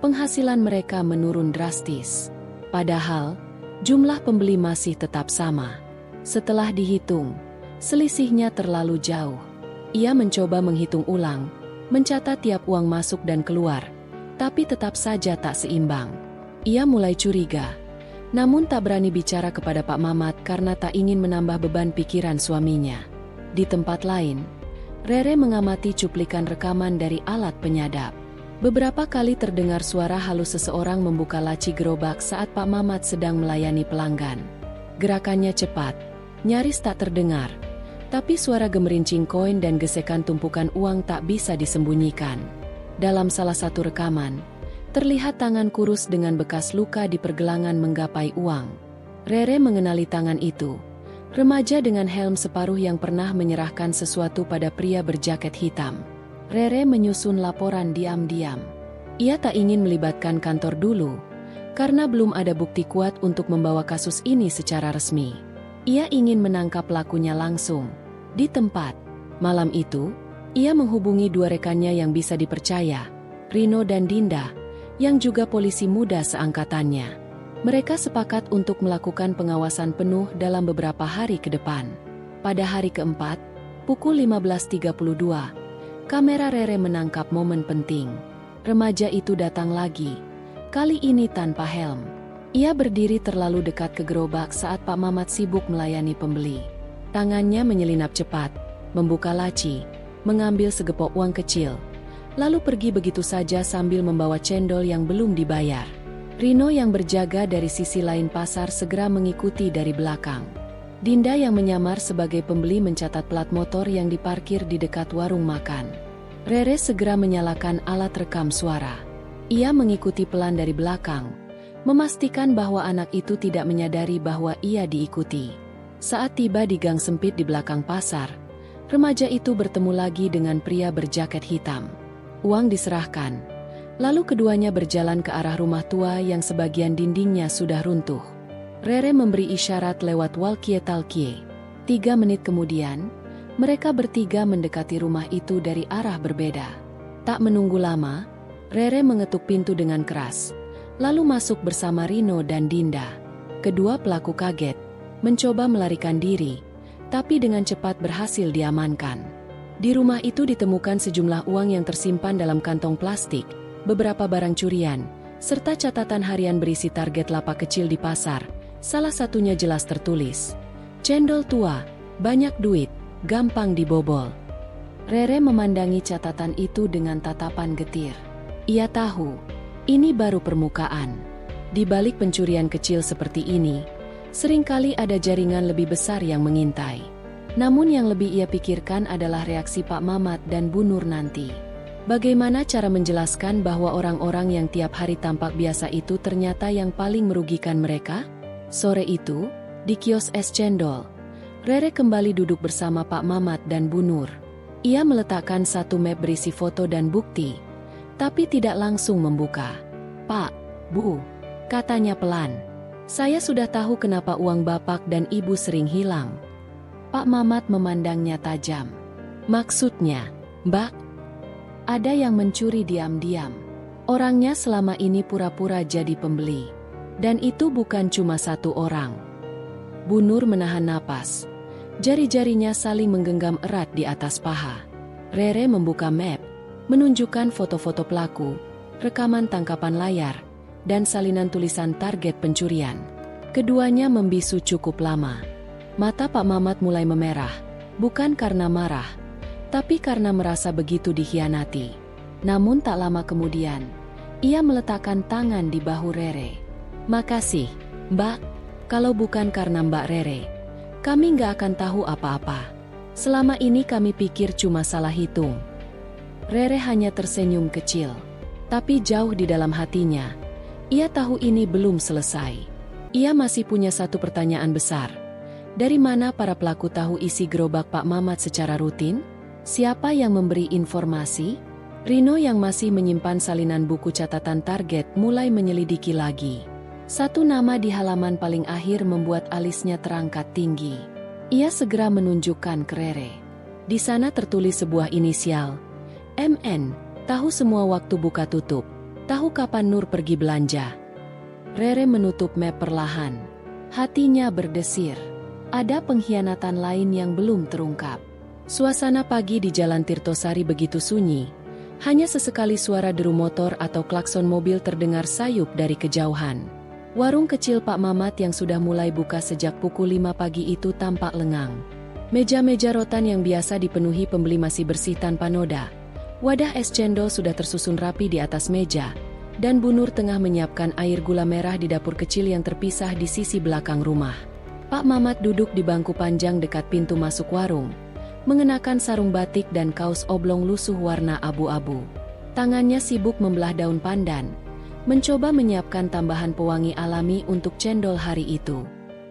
penghasilan mereka menurun drastis. Padahal, jumlah pembeli masih tetap sama. Setelah dihitung, selisihnya terlalu jauh. Ia mencoba menghitung ulang, mencatat tiap uang masuk dan keluar, tapi tetap saja tak seimbang. Ia mulai curiga, namun tak berani bicara kepada Pak Mamat karena tak ingin menambah beban pikiran suaminya. Di tempat lain, Rere mengamati cuplikan rekaman dari alat penyadap. Beberapa kali terdengar suara halus seseorang membuka laci gerobak saat Pak Mamat sedang melayani pelanggan. Gerakannya cepat, nyaris tak terdengar, tapi suara gemerincing koin dan gesekan tumpukan uang tak bisa disembunyikan. Dalam salah satu rekaman, terlihat tangan kurus dengan bekas luka di pergelangan menggapai uang. Rere mengenali tangan itu. Remaja dengan helm separuh yang pernah menyerahkan sesuatu pada pria berjaket hitam. Rere menyusun laporan diam-diam. Ia tak ingin melibatkan kantor dulu, karena belum ada bukti kuat untuk membawa kasus ini secara resmi. Ia ingin menangkap pelakunya langsung, di tempat. Malam itu, ia menghubungi 2 rekannya yang bisa dipercaya, Rino dan Dinda, yang juga polisi muda seangkatannya. Mereka sepakat untuk melakukan pengawasan penuh dalam beberapa hari ke depan. Pada hari keempat, pukul 15.32, kamera Rere menangkap momen penting. Remaja itu datang lagi, kali ini tanpa helm. Ia berdiri terlalu dekat ke gerobak saat Pak Mamat sibuk melayani pembeli. Tangannya menyelinap cepat, membuka laci, mengambil segepok uang kecil, lalu pergi begitu saja sambil membawa cendol yang belum dibayar. Rino yang berjaga dari sisi lain pasar segera mengikuti dari belakang. Dinda yang menyamar sebagai pembeli mencatat plat motor yang diparkir di dekat warung makan. Rere segera menyalakan alat rekam suara. Ia mengikuti pelan dari belakang, memastikan bahwa anak itu tidak menyadari bahwa ia diikuti. Saat tiba di gang sempit di belakang pasar, remaja itu bertemu lagi dengan pria berjaket hitam. Uang diserahkan. Lalu keduanya berjalan ke arah rumah tua yang sebagian dindingnya sudah runtuh. Rere memberi isyarat lewat walkie-talkie. 3 menit kemudian, mereka bertiga mendekati rumah itu dari arah berbeda. Tak menunggu lama, Rere mengetuk pintu dengan keras, lalu masuk bersama Rino dan Dinda. Kedua pelaku kaget, mencoba melarikan diri, tapi dengan cepat berhasil diamankan. Di rumah itu ditemukan sejumlah uang yang tersimpan dalam kantong plastik, beberapa barang curian, serta catatan harian berisi target lapak kecil di pasar. Salah satunya jelas tertulis, "Cendol tua, banyak duit, gampang dibobol." Rere memandangi catatan itu dengan tatapan getir. Ia tahu, ini baru permukaan. Di balik pencurian kecil seperti ini, seringkali ada jaringan lebih besar yang mengintai. Namun yang lebih ia pikirkan adalah reaksi Pak Mamat dan Bu Nur nanti. Bagaimana cara menjelaskan bahwa orang-orang yang tiap hari tampak biasa itu ternyata yang paling merugikan mereka? Sore itu, di kios es cendol, Rere kembali duduk bersama Pak Mamat dan Bu Nur. Ia meletakkan satu map berisi foto dan bukti, tapi tidak langsung membuka. "Pak, Bu," katanya pelan, Saya sudah tahu kenapa uang Bapak dan Ibu sering hilang. Pak Mamat memandangnya tajam. Maksudnya, Mbak? Ada yang mencuri diam-diam. Orangnya selama ini pura-pura jadi pembeli. Dan itu bukan cuma satu orang. Bu Nur menahan napas. Jari-jarinya saling menggenggam erat di atas paha. Rere membuka map, menunjukkan foto-foto pelaku, rekaman tangkapan layar, dan salinan tulisan target pencurian. Keduanya membisu cukup lama. Mata Pak Mamat mulai memerah, bukan karena marah, tapi karena merasa begitu dikhianati. Namun tak lama kemudian, ia meletakkan tangan di bahu Rere. Makasih, Mbak. Kalau bukan karena Mbak Rere, kami nggak akan tahu apa-apa. Selama ini kami pikir cuma salah hitung. Rere hanya tersenyum kecil, tapi jauh di dalam hatinya, ia tahu ini belum selesai. Ia masih punya satu pertanyaan besar. Dari mana para pelaku tahu isi gerobak Pak Mamat secara rutin? Siapa yang memberi informasi? Rino yang masih menyimpan salinan buku catatan target mulai menyelidiki lagi. Satu nama di halaman paling akhir membuat alisnya terangkat tinggi. Ia segera menunjukkan ke Rere. Di sana tertulis sebuah inisial. MN, tahu semua waktu buka tutup. Tahu kapan Nur pergi belanja. Rere menutup map perlahan. Hatinya berdesir. Ada pengkhianatan lain yang belum terungkap. Suasana pagi di Jalan Tirtosari begitu sunyi. Hanya sesekali suara deru motor atau klakson mobil terdengar sayup dari kejauhan. Warung kecil Pak Mamat yang sudah mulai buka sejak pukul 5 pagi itu tampak lengang. Meja-meja rotan yang biasa dipenuhi pembeli masih bersih tanpa noda. Wadah es cendol sudah tersusun rapi di atas meja. Dan Bu Nur tengah menyiapkan air gula merah di dapur kecil yang terpisah di sisi belakang rumah. Pak Mamat duduk di bangku panjang dekat pintu masuk warung, mengenakan sarung batik dan kaos oblong lusuh warna abu-abu. Tangannya sibuk membelah daun pandan, mencoba menyiapkan tambahan pewangi alami untuk cendol hari itu.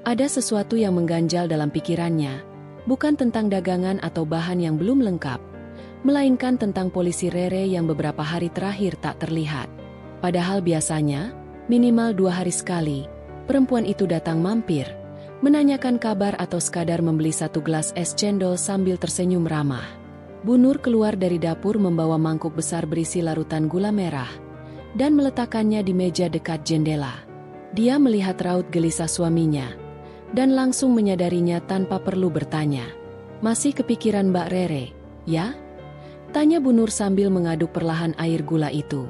Ada sesuatu yang mengganjal dalam pikirannya, bukan tentang dagangan atau bahan yang belum lengkap, melainkan tentang polisi Rere yang beberapa hari terakhir tak terlihat. Padahal biasanya, minimal 2 hari sekali, perempuan itu datang mampir, menanyakan kabar atau sekadar membeli 1 gelas es cendol sambil tersenyum ramah. Bu Nur keluar dari dapur membawa mangkuk besar berisi larutan gula merah dan meletakkannya di meja dekat jendela. Dia melihat raut gelisah suaminya dan langsung menyadarinya tanpa perlu bertanya. Masih kepikiran Mbak Rere, ya? Tanya Bu Nur sambil mengaduk perlahan air gula itu.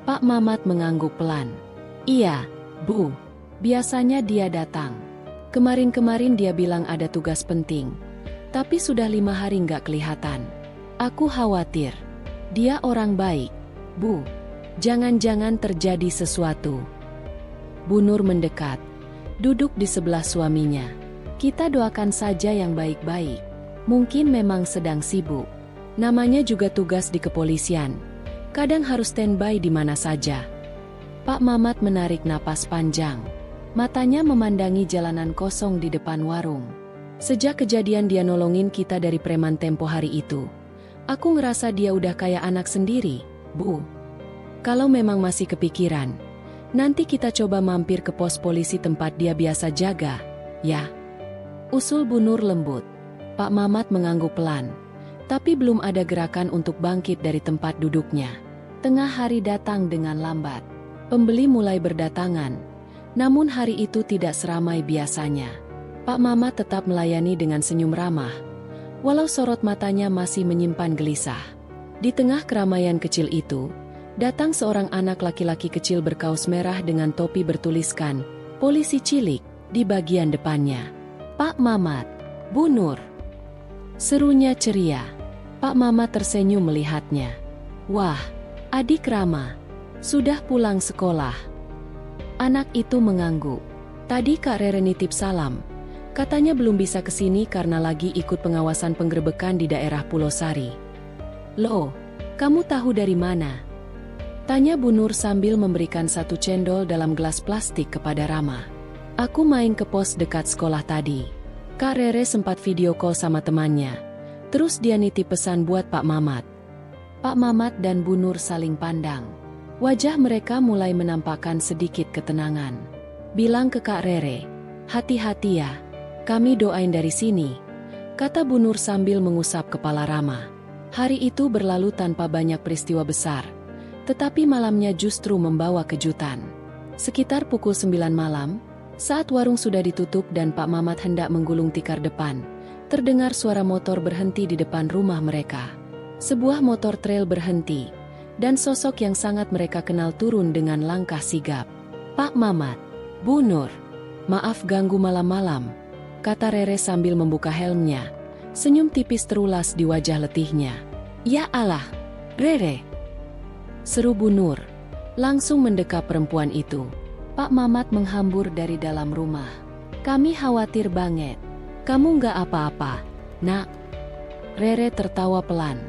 Pak Mamat mengangguk pelan. Iya, Bu. Biasanya dia datang. Kemarin-kemarin dia bilang ada tugas penting. Tapi sudah 5 hari nggak kelihatan. Aku khawatir. Dia orang baik. Bu, jangan-jangan terjadi sesuatu. Bu Nur mendekat. Duduk di sebelah suaminya. Kita doakan saja yang baik-baik. Mungkin memang sedang sibuk. Namanya juga tugas di kepolisian. Kadang harus standby di mana saja. Pak Mamat menarik napas panjang. Matanya memandangi jalanan kosong di depan warung. Sejak kejadian dia nolongin kita dari preman tempo hari itu, aku ngerasa dia udah kayak anak sendiri, Bu. Kalau memang masih kepikiran, nanti kita coba mampir ke pos polisi tempat dia biasa jaga, ya? Usul Bu Nur lembut. Pak Mamat mengangguk pelan, tapi belum ada gerakan untuk bangkit dari tempat duduknya. Tengah hari datang dengan lambat. Pembeli mulai berdatangan. Namun hari itu tidak seramai biasanya. Pak Mamat tetap melayani dengan senyum ramah, walau sorot matanya masih menyimpan gelisah. Di tengah keramaian kecil itu, datang seorang anak laki-laki kecil berkaos merah dengan topi bertuliskan, "Polisi Cilik," di bagian depannya. "Pak Mamat, Bu Nur," serunya ceria. Pak Mamat tersenyum melihatnya. "Wah, adik Rama, sudah pulang sekolah." Anak itu mengangguk. Tadi Kak Rere nitip salam. Katanya belum bisa kesini karena lagi ikut pengawasan penggerebekan di daerah Pulau Sari. Loh, kamu tahu dari mana? Tanya Bu Nur sambil memberikan 1 cendol dalam gelas plastik kepada Rama. Aku main ke pos dekat sekolah tadi. Kak Rere sempat video call sama temannya. Terus dia nitip pesan buat Pak Mamat. Pak Mamat dan Bu Nur saling pandang. Wajah mereka mulai menampakkan sedikit ketenangan. Bilang ke Kak Rere, hati-hati ya, kami doain dari sini, kata Bu Nur sambil mengusap kepala Rama. Hari itu berlalu tanpa banyak peristiwa besar, tetapi malamnya justru membawa kejutan. Sekitar pukul 9 malam, saat warung sudah ditutup dan Pak Mamat hendak menggulung tikar depan, terdengar suara motor berhenti di depan rumah mereka. Sebuah motor trail berhenti, dan sosok yang sangat mereka kenal turun dengan langkah sigap. Pak Mamat, Bu Nur, maaf ganggu malam-malam, kata Rere sambil membuka helmnya. Senyum tipis terulas di wajah letihnya. Ya Allah, Rere, seru Bu Nur, langsung mendekap perempuan itu. Pak Mamat menghambur dari dalam rumah. Kami khawatir banget. Kamu nggak apa-apa, Nak? Rere tertawa pelan.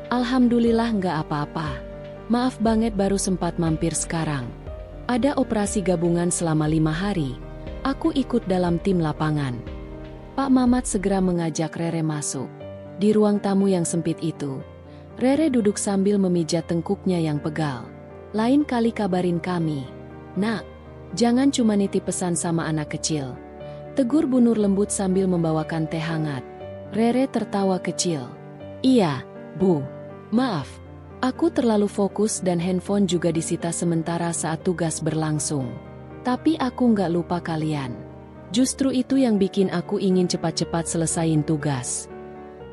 Alhamdulillah nggak apa-apa. Maaf banget baru sempat mampir sekarang. Ada operasi gabungan selama 5 hari. Aku ikut dalam tim lapangan. Pak Mamat segera mengajak Rere masuk. Di ruang tamu yang sempit itu, Rere duduk sambil memijat tengkuknya yang pegal. Lain kali kabarin kami. Nak, jangan cuma nitip pesan sama anak kecil, tegur Bu Nur lembut sambil membawakan teh hangat. Rere tertawa kecil. Iya, Bu. Maaf, aku terlalu fokus dan handphone juga disita sementara saat tugas berlangsung. Tapi aku nggak lupa kalian. Justru itu yang bikin aku ingin cepat-cepat selesain tugas.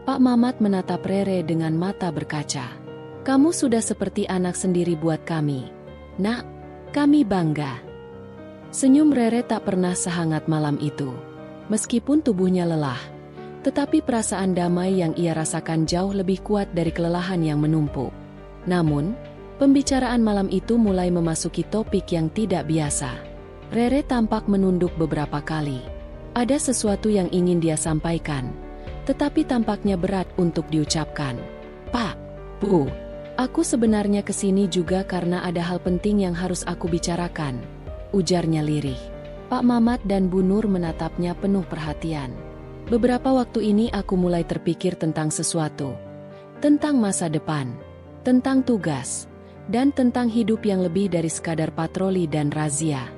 Pak Mamat menatap Rere dengan mata berkaca. Kamu sudah seperti anak sendiri buat kami. Nak, kami bangga. Senyum Rere tak pernah sehangat malam itu. Meskipun tubuhnya lelah, tetapi perasaan damai yang ia rasakan jauh lebih kuat dari kelelahan yang menumpuk. Namun, pembicaraan malam itu mulai memasuki topik yang tidak biasa. Rere tampak menunduk beberapa kali. Ada sesuatu yang ingin dia sampaikan, tetapi tampaknya berat untuk diucapkan. Pak, Bu, aku sebenarnya kesini juga karena ada hal penting yang harus aku bicarakan, ujarnya lirih. Pak Mamat dan Bu Nur menatapnya penuh perhatian. Beberapa waktu ini aku mulai terpikir tentang sesuatu. Tentang masa depan, tentang tugas, dan tentang hidup yang lebih dari sekadar patroli dan razia.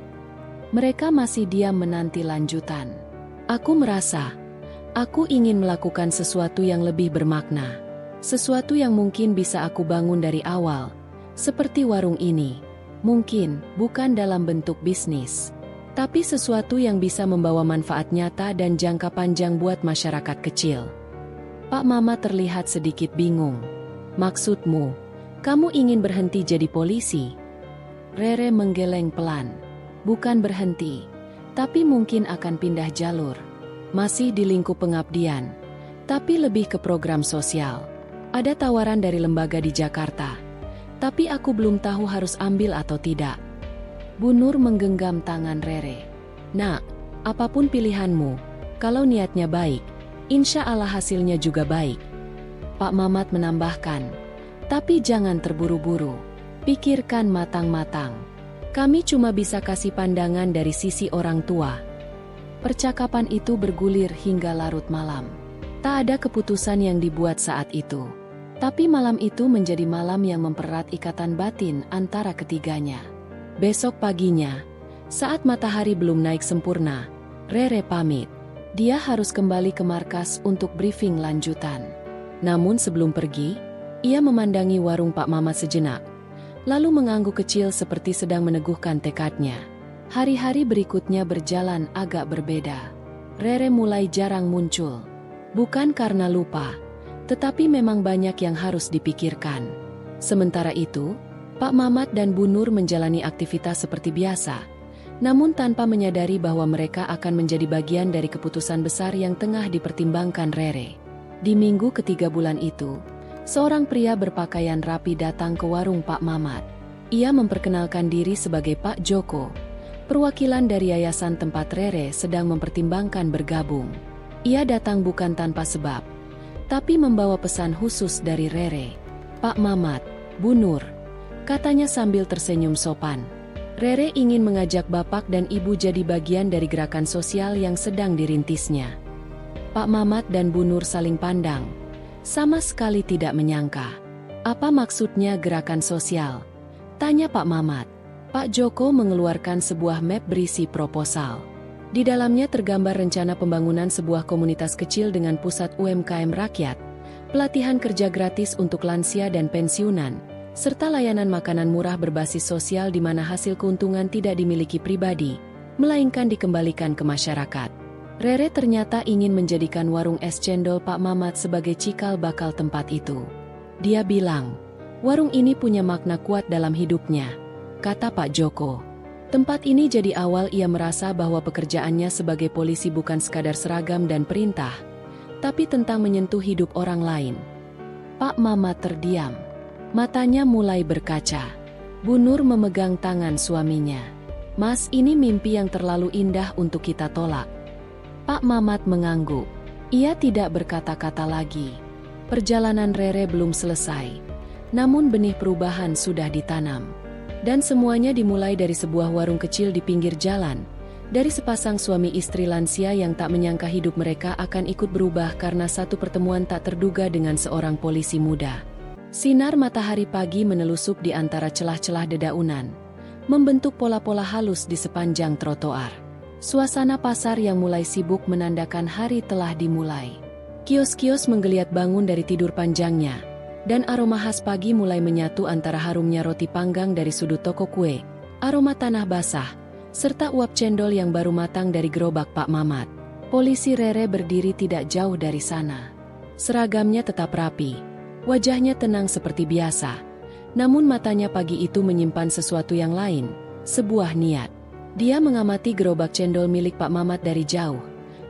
Mereka masih diam menanti lanjutan. Aku merasa, aku ingin melakukan sesuatu yang lebih bermakna. Sesuatu yang mungkin bisa aku bangun dari awal, seperti warung ini. Mungkin bukan dalam bentuk bisnis, tapi sesuatu yang bisa membawa manfaat nyata dan jangka panjang buat masyarakat kecil. Pak Mama terlihat sedikit bingung. Maksudmu, kamu ingin berhenti jadi polisi? Rere menggeleng pelan. Bukan berhenti, tapi mungkin akan pindah jalur. Masih di lingkup pengabdian, tapi lebih ke program sosial. Ada tawaran dari lembaga di Jakarta, tapi aku belum tahu harus ambil atau tidak. Bu Nur menggenggam tangan Rere. Nak, apapun pilihanmu, kalau niatnya baik, insya Allah hasilnya juga baik. Pak Mamat menambahkan, tapi jangan terburu-buru. Pikirkan matang-matang. Kami cuma bisa kasih pandangan dari sisi orang tua. Percakapan itu bergulir hingga larut malam. Tak ada keputusan yang dibuat saat itu. Tapi malam itu menjadi malam yang mempererat ikatan batin antara ketiganya. Besok paginya, saat matahari belum naik sempurna, Rere pamit. Dia harus kembali ke markas untuk briefing lanjutan. Namun sebelum pergi, ia memandangi warung Pak Mamat sejenak, lalu mengangguk kecil seperti sedang meneguhkan tekadnya. Hari-hari berikutnya berjalan agak berbeda. Rere mulai jarang muncul. Bukan karena lupa, tetapi memang banyak yang harus dipikirkan. Sementara itu, Pak Mamat dan Bu Nur menjalani aktivitas seperti biasa, namun tanpa menyadari bahwa mereka akan menjadi bagian dari keputusan besar yang tengah dipertimbangkan Rere. Di minggu ketiga bulan itu, seorang pria berpakaian rapi datang ke warung Pak Mamat. Ia memperkenalkan diri sebagai Pak Joko, perwakilan dari yayasan tempat Rere sedang mempertimbangkan bergabung. Ia datang bukan tanpa sebab, tapi membawa pesan khusus dari Rere. Pak Mamat, Bu Nur, katanya sambil tersenyum sopan. Rere ingin mengajak bapak dan ibu jadi bagian dari gerakan sosial yang sedang dirintisnya. Pak Mamat dan Bu Nur saling pandang. Sama sekali tidak menyangka. Apa maksudnya gerakan sosial? Tanya Pak Mamat. Pak Joko mengeluarkan sebuah map berisi proposal. Di dalamnya tergambar rencana pembangunan sebuah komunitas kecil dengan pusat UMKM rakyat, pelatihan kerja gratis untuk lansia dan pensiunan, serta layanan makanan murah berbasis sosial di mana hasil keuntungan tidak dimiliki pribadi, melainkan dikembalikan ke masyarakat. Rere ternyata ingin menjadikan warung es cendol Pak Mamat sebagai cikal bakal tempat itu. Dia bilang, warung ini punya makna kuat dalam hidupnya, kata Pak Joko. Tempat ini jadi awal ia merasa bahwa pekerjaannya sebagai polisi bukan sekadar seragam dan perintah, tapi tentang menyentuh hidup orang lain. Pak Mamat terdiam. Matanya mulai berkaca. Bu Nur memegang tangan suaminya. Mas, ini mimpi yang terlalu indah untuk kita tolak. Pak Mamat mengangguk. Ia tidak berkata-kata lagi. Perjalanan Rere belum selesai. Namun benih perubahan sudah ditanam. Dan semuanya dimulai dari sebuah warung kecil di pinggir jalan. Dari sepasang suami istri lansia yang tak menyangka hidup mereka akan ikut berubah karena satu pertemuan tak terduga dengan seorang polisi muda. Sinar matahari pagi menelusup di antara celah-celah dedaunan, membentuk pola-pola halus di sepanjang trotoar. Suasana pasar yang mulai sibuk menandakan hari telah dimulai. Kios-kios menggeliat bangun dari tidur panjangnya. Dan aroma khas pagi mulai menyatu antara harumnya roti panggang dari sudut toko kue, aroma tanah basah, serta uap cendol yang baru matang dari gerobak Pak Mamat. Polisi Rere berdiri tidak jauh dari sana. Seragamnya tetap rapi, wajahnya tenang seperti biasa. Namun matanya pagi itu menyimpan sesuatu yang lain, sebuah niat. Dia mengamati gerobak cendol milik Pak Mamat dari jauh.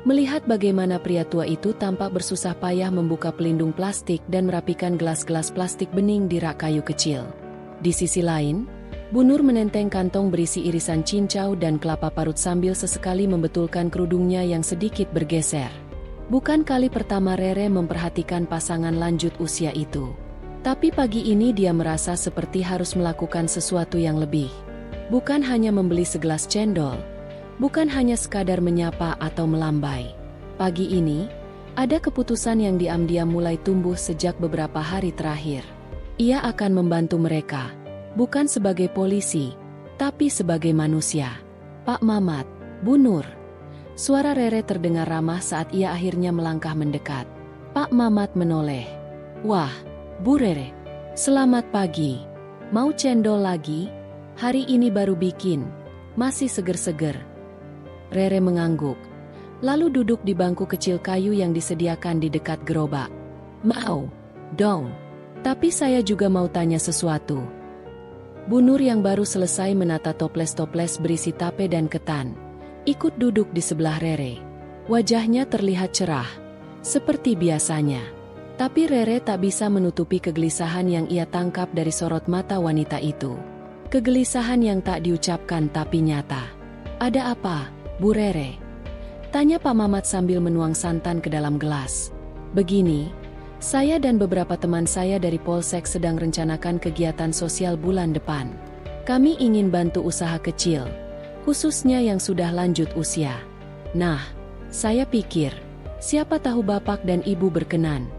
Melihat bagaimana pria tua itu tampak bersusah payah membuka pelindung plastik dan merapikan gelas-gelas plastik bening di rak kayu kecil. Di sisi lain, Bu Nur menenteng kantong berisi irisan cincau dan kelapa parut sambil sesekali membetulkan kerudungnya yang sedikit bergeser. Bukan kali pertama Rere memperhatikan pasangan lanjut usia itu. Tapi pagi ini dia merasa seperti harus melakukan sesuatu yang lebih. Bukan hanya membeli segelas cendol. Bukan hanya sekadar menyapa atau melambai. Pagi ini, ada keputusan yang diam-diam mulai tumbuh sejak beberapa hari terakhir. Ia akan membantu mereka, bukan sebagai polisi, tapi sebagai manusia. Pak Mamat, Bu Nur. Suara Rere terdengar ramah saat ia akhirnya melangkah mendekat. Pak Mamat menoleh. Wah, Bu Rere. Selamat pagi. Mau cendol lagi? Hari ini baru bikin. Masih seger-seger. Rere mengangguk, lalu duduk di bangku kecil kayu yang disediakan di dekat gerobak. Mau, dong. Tapi saya juga mau tanya sesuatu. Bu Nur yang baru selesai menata toples-toples berisi tape dan ketan, ikut duduk di sebelah Rere. Wajahnya terlihat cerah, seperti biasanya. Tapi Rere tak bisa menutupi kegelisahan yang ia tangkap dari sorot mata wanita itu. Kegelisahan yang tak diucapkan tapi nyata. Ada apa, Bu Rere? Tanya Pak Mamat sambil menuang santan ke dalam gelas. Begini, saya dan beberapa teman saya dari Polsek sedang rencanakan kegiatan sosial bulan depan. Kami ingin bantu usaha kecil, khususnya yang sudah lanjut usia. Nah, saya pikir, siapa tahu Bapak dan Ibu berkenan.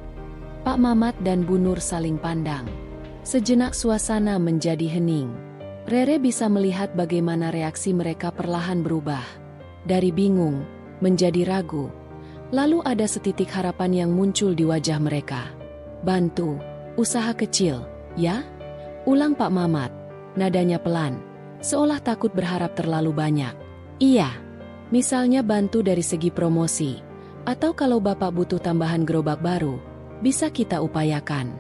Pak Mamat dan Bu Nur saling pandang. Sejenak suasana menjadi hening. Rere bisa melihat bagaimana reaksi mereka perlahan berubah. Dari bingung, menjadi ragu. Lalu ada setitik harapan yang muncul di wajah mereka. Bantu, usaha kecil, ya? Ulang Pak Mamat. Nadanya pelan, seolah takut berharap terlalu banyak. Iya, misalnya bantu dari segi promosi. Atau kalau Bapak butuh tambahan gerobak baru, bisa kita upayakan.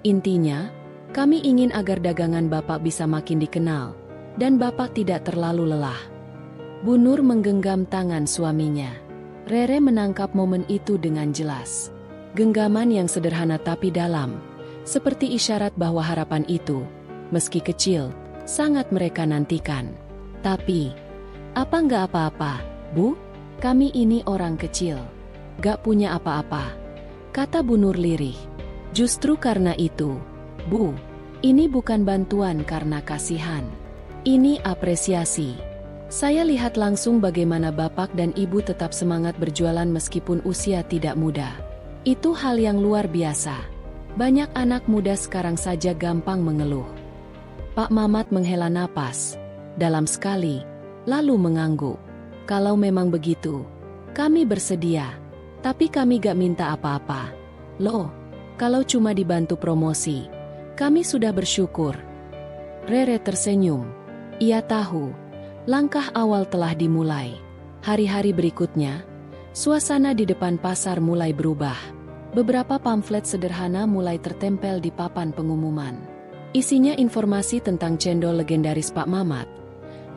Intinya, kami ingin agar dagangan Bapak bisa makin dikenal, dan Bapak tidak terlalu lelah. Bu Nur menggenggam tangan suaminya. Rere menangkap momen itu dengan jelas. Genggaman yang sederhana tapi dalam, seperti isyarat bahwa harapan itu, meski kecil, sangat mereka nantikan. Tapi, apa nggak apa-apa, Bu? Kami ini orang kecil. Gak punya apa-apa, kata Bu Nur lirih. Justru karena itu, Bu, ini bukan bantuan karena kasihan. Ini apresiasi. Saya lihat langsung bagaimana Bapak dan Ibu tetap semangat berjualan meskipun usia tidak muda. Itu hal yang luar biasa. Banyak anak muda sekarang saja gampang mengeluh. Pak Mamat menghela napas. dalam sekali, lalu mengangguk. Kalau memang begitu, kami bersedia. Tapi kami gak minta apa-apa. Loh, kalau cuma dibantu promosi, kami sudah bersyukur. Rere tersenyum. Ia tahu, langkah awal telah dimulai. Hari-hari berikutnya, suasana di depan pasar mulai berubah. Beberapa pamflet sederhana mulai tertempel di papan pengumuman. Isinya informasi tentang cendol legendaris Pak Mamat,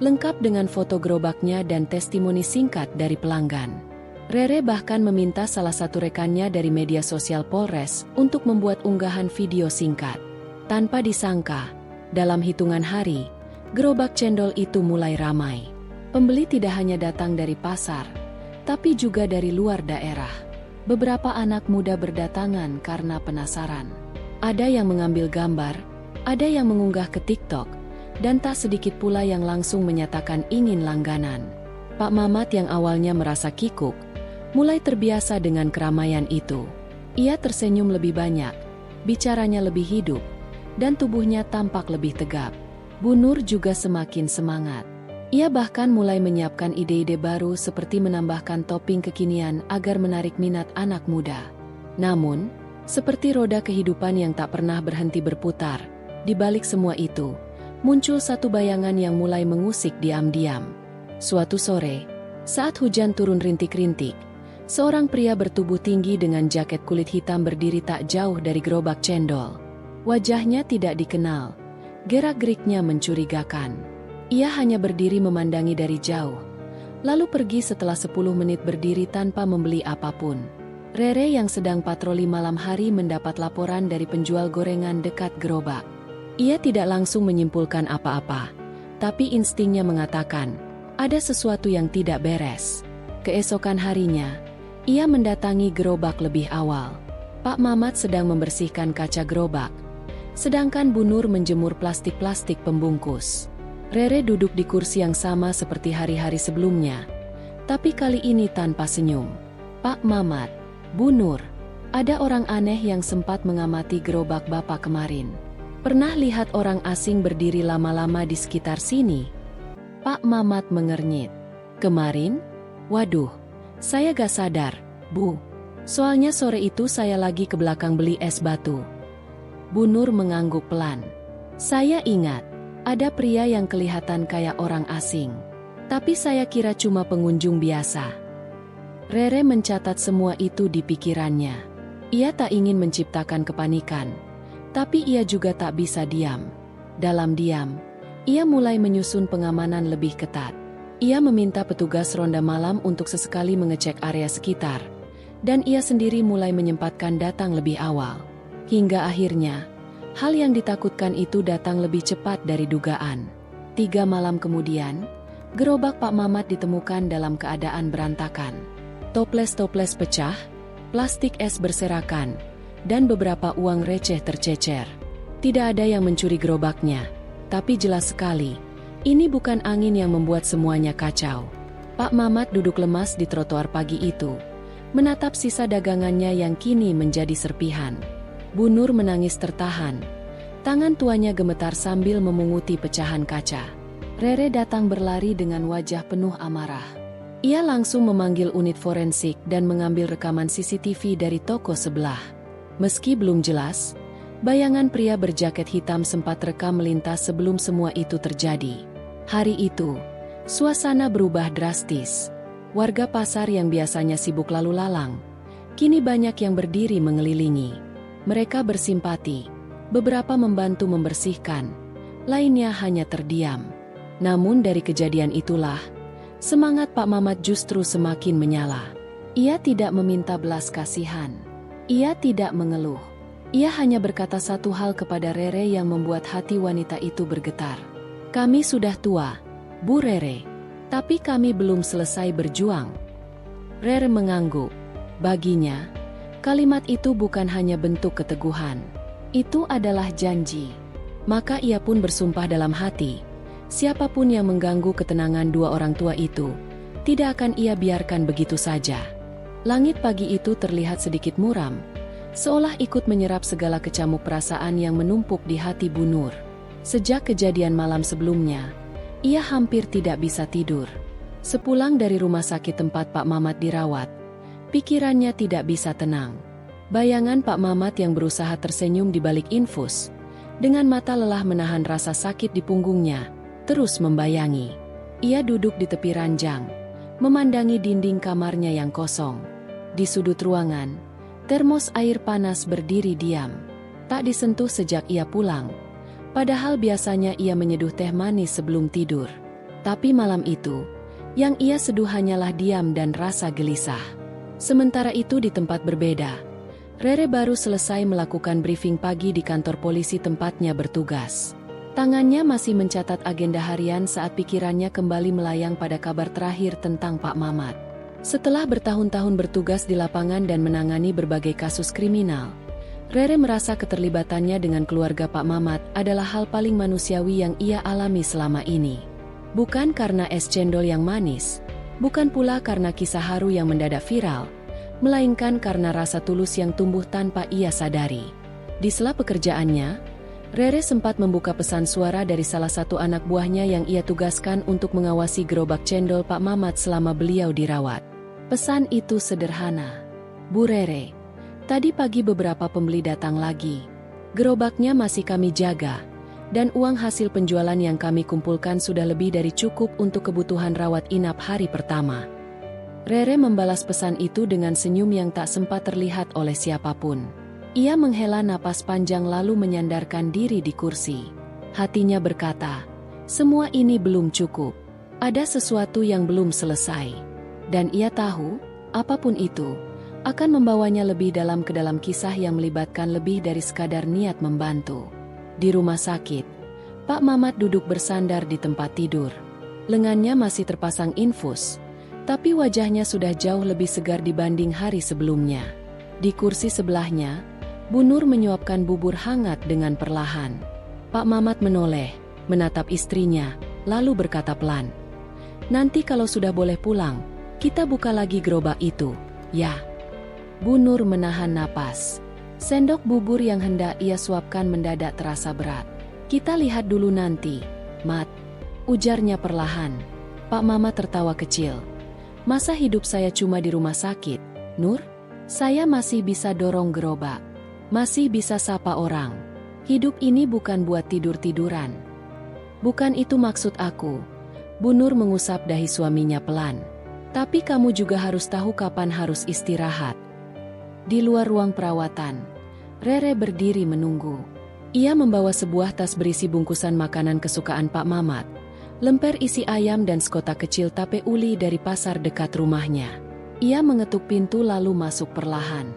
lengkap dengan foto gerobaknya dan testimoni singkat dari pelanggan. Rere bahkan meminta salah satu rekannya dari media sosial Polres untuk membuat unggahan video singkat. Tanpa disangka, dalam hitungan hari, gerobak cendol itu mulai ramai. Pembeli tidak hanya datang dari pasar, tapi juga dari luar daerah. Beberapa anak muda berdatangan karena penasaran. Ada yang mengambil gambar, ada yang mengunggah ke TikTok, dan tak sedikit pula yang langsung menyatakan ingin langganan. Pak Mamat yang awalnya merasa kikuk, mulai terbiasa dengan keramaian itu. Ia tersenyum lebih banyak, bicaranya lebih hidup, dan tubuhnya tampak lebih tegap. Bu Nur juga semakin semangat. Ia bahkan mulai menyiapkan ide-ide baru seperti menambahkan topping kekinian agar menarik minat anak muda. Namun, seperti roda kehidupan yang tak pernah berhenti berputar, di balik semua itu, muncul satu bayangan yang mulai mengusik diam-diam. Suatu sore, saat hujan turun rintik-rintik, seorang pria bertubuh tinggi dengan jaket kulit hitam berdiri tak jauh dari gerobak cendol. Wajahnya tidak dikenal, gerak-geriknya mencurigakan. Ia hanya berdiri memandangi dari jauh, lalu pergi setelah 10 menit berdiri tanpa membeli apapun. Rere yang sedang patroli malam hari mendapat laporan dari penjual gorengan dekat gerobak. Ia tidak langsung menyimpulkan apa-apa, tapi instingnya mengatakan, ada sesuatu yang tidak beres. Keesokan harinya, ia mendatangi gerobak lebih awal. Pak Mamat sedang membersihkan kaca gerobak, sedangkan Bu Nur menjemur plastik-plastik pembungkus. Rere duduk di kursi yang sama seperti hari-hari sebelumnya, tapi kali ini tanpa senyum. Pak Mamat, Bu Nur, ada orang aneh yang sempat mengamati gerobak Bapak kemarin. Pernah lihat orang asing berdiri lama-lama di sekitar sini? Pak Mamat mengernyit. Kemarin? Waduh, saya gak sadar, Bu. Soalnya sore itu saya lagi ke belakang beli es batu. Bu Nur mengangguk pelan. Saya ingat, ada pria yang kelihatan kayak orang asing. Tapi saya kira cuma pengunjung biasa. Rere mencatat semua itu di pikirannya. Ia tak ingin menciptakan kepanikan, tapi ia juga tak bisa diam. Dalam diam, ia mulai menyusun pengamanan lebih ketat. Ia meminta petugas ronda malam untuk sesekali mengecek area sekitar, dan ia sendiri mulai menyempatkan datang lebih awal. Hingga akhirnya, hal yang ditakutkan itu datang lebih cepat dari dugaan. 3 malam kemudian, gerobak Pak Mamat ditemukan dalam keadaan berantakan. Toples-toples pecah, plastik es berserakan, dan beberapa uang receh tercecer. Tidak ada yang mencuri gerobaknya, tapi jelas sekali, ini bukan angin yang membuat semuanya kacau. Pak Mamat duduk lemas di trotoar pagi itu, menatap sisa dagangannya yang kini menjadi serpihan. Bu Nur menangis tertahan. Tangan tuanya gemetar sambil memunguti pecahan kaca. Rere datang berlari dengan wajah penuh amarah. Ia langsung memanggil unit forensik dan mengambil rekaman CCTV dari toko sebelah. Meski belum jelas, bayangan pria berjaket hitam sempat rekam melintas sebelum semua itu terjadi. Hari itu, suasana berubah drastis. Warga pasar yang biasanya sibuk lalu lalang, kini banyak yang berdiri mengelilingi. Mereka bersimpati, beberapa membantu membersihkan, lainnya hanya terdiam. Namun dari kejadian itulah, semangat Pak Mamat justru semakin menyala. Ia tidak meminta belas kasihan. Ia tidak mengeluh. Ia hanya berkata satu hal kepada Rere yang membuat hati wanita itu bergetar. Kami sudah tua, Bu Rere, tapi kami belum selesai berjuang. Rere mengangguk. Baginya, kalimat itu bukan hanya bentuk keteguhan. Itu adalah janji. Maka ia pun bersumpah dalam hati, siapapun yang mengganggu ketenangan dua orang tua itu, tidak akan ia biarkan begitu saja. Langit pagi itu terlihat sedikit muram, seolah ikut menyerap segala kecamuk perasaan yang menumpuk di hati Bu Nur. Sejak kejadian malam sebelumnya, Ia hampir tidak bisa tidur. Sepulang dari rumah sakit tempat Pak Mamat dirawat, pikirannya tidak bisa tenang. Bayangan Pak Mamat yang berusaha tersenyum di balik infus, dengan mata lelah menahan rasa sakit di punggungnya, terus membayangi. Ia duduk di tepi ranjang, memandangi dinding kamarnya yang kosong. Di sudut ruangan, termos air panas berdiri diam, tak disentuh sejak ia pulang. Padahal biasanya ia menyeduh teh manis sebelum tidur. Tapi malam itu, yang ia seduh hanyalah diam dan rasa gelisah. Sementara itu di tempat berbeda, Rere baru selesai melakukan briefing pagi di kantor polisi tempatnya bertugas. Tangannya masih mencatat agenda harian saat pikirannya kembali melayang pada kabar terakhir tentang Pak Mamat. Setelah bertahun-tahun bertugas di lapangan dan menangani berbagai kasus kriminal, Rere merasa keterlibatannya dengan keluarga Pak Mamat adalah hal paling manusiawi yang ia alami selama ini. Bukan karena es cendol yang manis, bukan pula karena kisah haru yang mendadak viral, melainkan karena rasa tulus yang tumbuh tanpa ia sadari. Di sela pekerjaannya, Rere sempat membuka pesan suara dari salah satu anak buahnya yang ia tugaskan untuk mengawasi gerobak cendol Pak Mamat selama beliau dirawat. Pesan itu sederhana. "Bu Rere, tadi pagi beberapa pembeli datang lagi. Gerobaknya masih kami jaga, dan uang hasil penjualan yang kami kumpulkan sudah lebih dari cukup untuk kebutuhan rawat inap hari pertama." Rere membalas pesan itu dengan senyum yang tak sempat terlihat oleh siapapun. Ia menghela napas panjang lalu menyandarkan diri di kursi. Hatinya berkata, semua ini belum cukup. Ada sesuatu yang belum selesai. Dan ia tahu, apapun itu, akan membawanya lebih dalam ke dalam kisah yang melibatkan lebih dari sekadar niat membantu. Di rumah sakit, Pak Mamat duduk bersandar di tempat tidur. Lengannya masih terpasang infus, tapi wajahnya sudah jauh lebih segar dibanding hari sebelumnya. Di kursi sebelahnya, Bu Nur menyuapkan bubur hangat dengan perlahan. Pak Mamat menoleh, menatap istrinya, lalu berkata pelan, "Nanti kalau sudah boleh pulang, kita buka lagi gerobak itu, ya." Bu Nur menahan napas. Sendok bubur yang hendak ia suapkan mendadak terasa berat. "Kita lihat dulu nanti, Mat," ujarnya perlahan. Pak Mamat tertawa kecil. "Masa hidup saya cuma di rumah sakit, Nur? Saya masih bisa dorong gerobak, masih bisa sapa orang. Hidup ini bukan buat tidur-tiduran." "Bukan itu maksud aku." Bu Nur mengusap dahi suaminya pelan. "Tapi kamu juga harus tahu kapan harus istirahat." Di luar ruang perawatan, Rere berdiri menunggu. Ia membawa sebuah tas berisi bungkusan makanan kesukaan Pak Mamat, lemper isi ayam dan sekotak kecil tape uli dari pasar dekat rumahnya. Ia mengetuk pintu lalu masuk perlahan.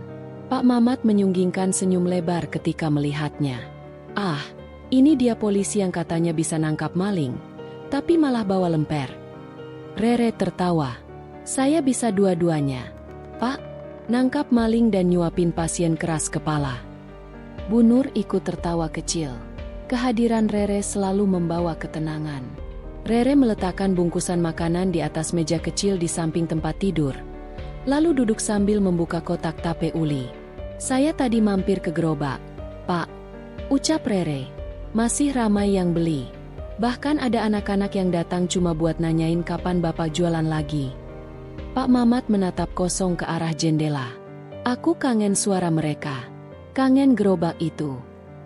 Pak Mamat menyunggingkan senyum lebar ketika melihatnya. "Ah, ini dia polisi yang katanya bisa nangkap maling, tapi malah bawa lemper." Rere tertawa. "Saya bisa dua-duanya, Pak. Nangkap maling dan nyuapin pasien keras kepala." Bu Nur ikut tertawa kecil. Kehadiran Rere selalu membawa ketenangan. Rere meletakkan bungkusan makanan di atas meja kecil di samping tempat tidur, lalu duduk sambil membuka kotak tape uli. "Saya tadi mampir ke gerobak, Pak," ucap Rere. "Masih ramai yang beli. Bahkan ada anak-anak yang datang cuma buat nanyain kapan Bapak jualan lagi." Pak Mamat menatap kosong ke arah jendela. "Aku kangen suara mereka. Kangen gerobak itu.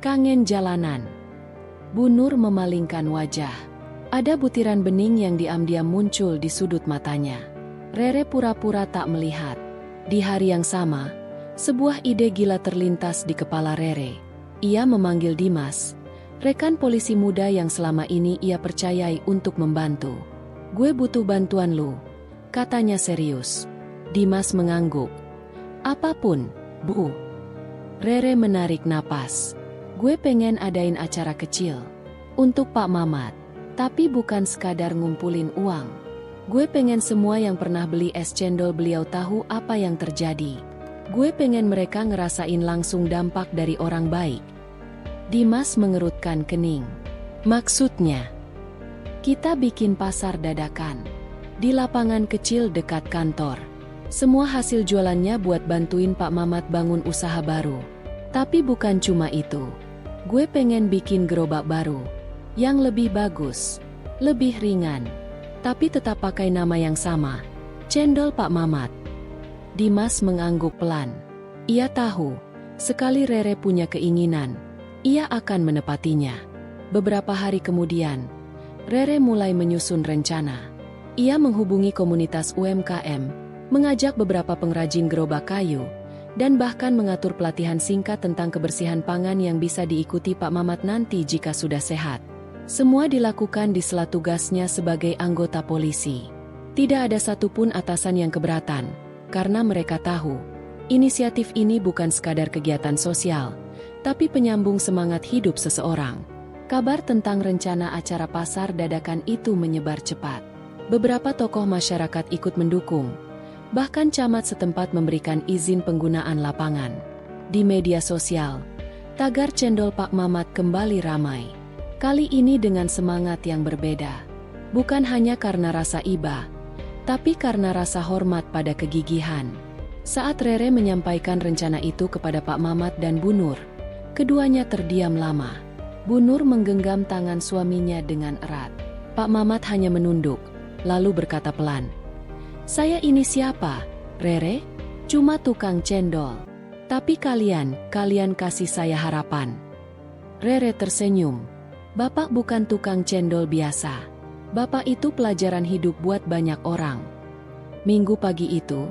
Kangen jalanan." Bu Nur memalingkan wajah. Ada butiran bening yang diam-diam muncul di sudut matanya. Rere pura-pura tak melihat. Di hari yang sama, sebuah ide gila terlintas di kepala Rere. Ia memanggil Dimas, rekan polisi muda yang selama ini ia percayai untuk membantu. "Gue butuh bantuan lu," katanya serius. Dimas mengangguk. "Apapun, Bu." Rere menarik napas. "Gue pengen adain acara kecil untuk Pak Mamat. Tapi bukan sekadar ngumpulin uang. Gue pengen semua yang pernah beli es cendol beliau tahu apa yang terjadi. Gue pengen mereka ngerasain langsung dampak dari orang baik." Dimas mengerutkan kening. "Maksudnya?" "Kita bikin pasar dadakan di lapangan kecil dekat kantor. Semua hasil jualannya buat bantuin Pak Mamat bangun usaha baru. Tapi bukan cuma itu. Gue pengen bikin gerobak baru yang lebih bagus, Lebih ringan, tapi tetap pakai nama yang sama. Cendol Pak Mamat. Dimas mengangguk pelan. Ia tahu, sekali Rere punya keinginan, ia akan menepatinya. Beberapa hari kemudian, Rere mulai menyusun rencana. Ia menghubungi komunitas UMKM, mengajak beberapa pengrajin gerobak kayu, dan bahkan mengatur pelatihan singkat tentang kebersihan pangan yang bisa diikuti Pak Mamat nanti jika sudah sehat. Semua dilakukan di sela tugasnya sebagai anggota polisi. Tidak ada satupun atasan yang keberatan, karena mereka tahu, inisiatif ini bukan sekadar kegiatan sosial, tapi penyambung semangat hidup seseorang. Kabar tentang rencana acara pasar dadakan itu menyebar cepat. Beberapa tokoh masyarakat ikut mendukung, bahkan camat setempat memberikan izin penggunaan lapangan. Di media sosial, tagar cendol Pak Mamat kembali ramai. Kali ini dengan semangat yang berbeda. Bukan hanya karena rasa iba, tapi karena rasa hormat pada kegigihan. Saat Rere menyampaikan rencana itu kepada Pak Mamat dan Bu Nur, keduanya terdiam lama. Bu Nur menggenggam tangan suaminya dengan erat. Pak Mamat hanya menunduk, lalu berkata pelan, "Saya ini siapa, Rere? Cuma tukang cendol. Tapi kalian kasih saya harapan." Rere tersenyum. "Bapak bukan tukang cendol biasa. Bapak itu pelajaran hidup buat banyak orang." Minggu pagi itu,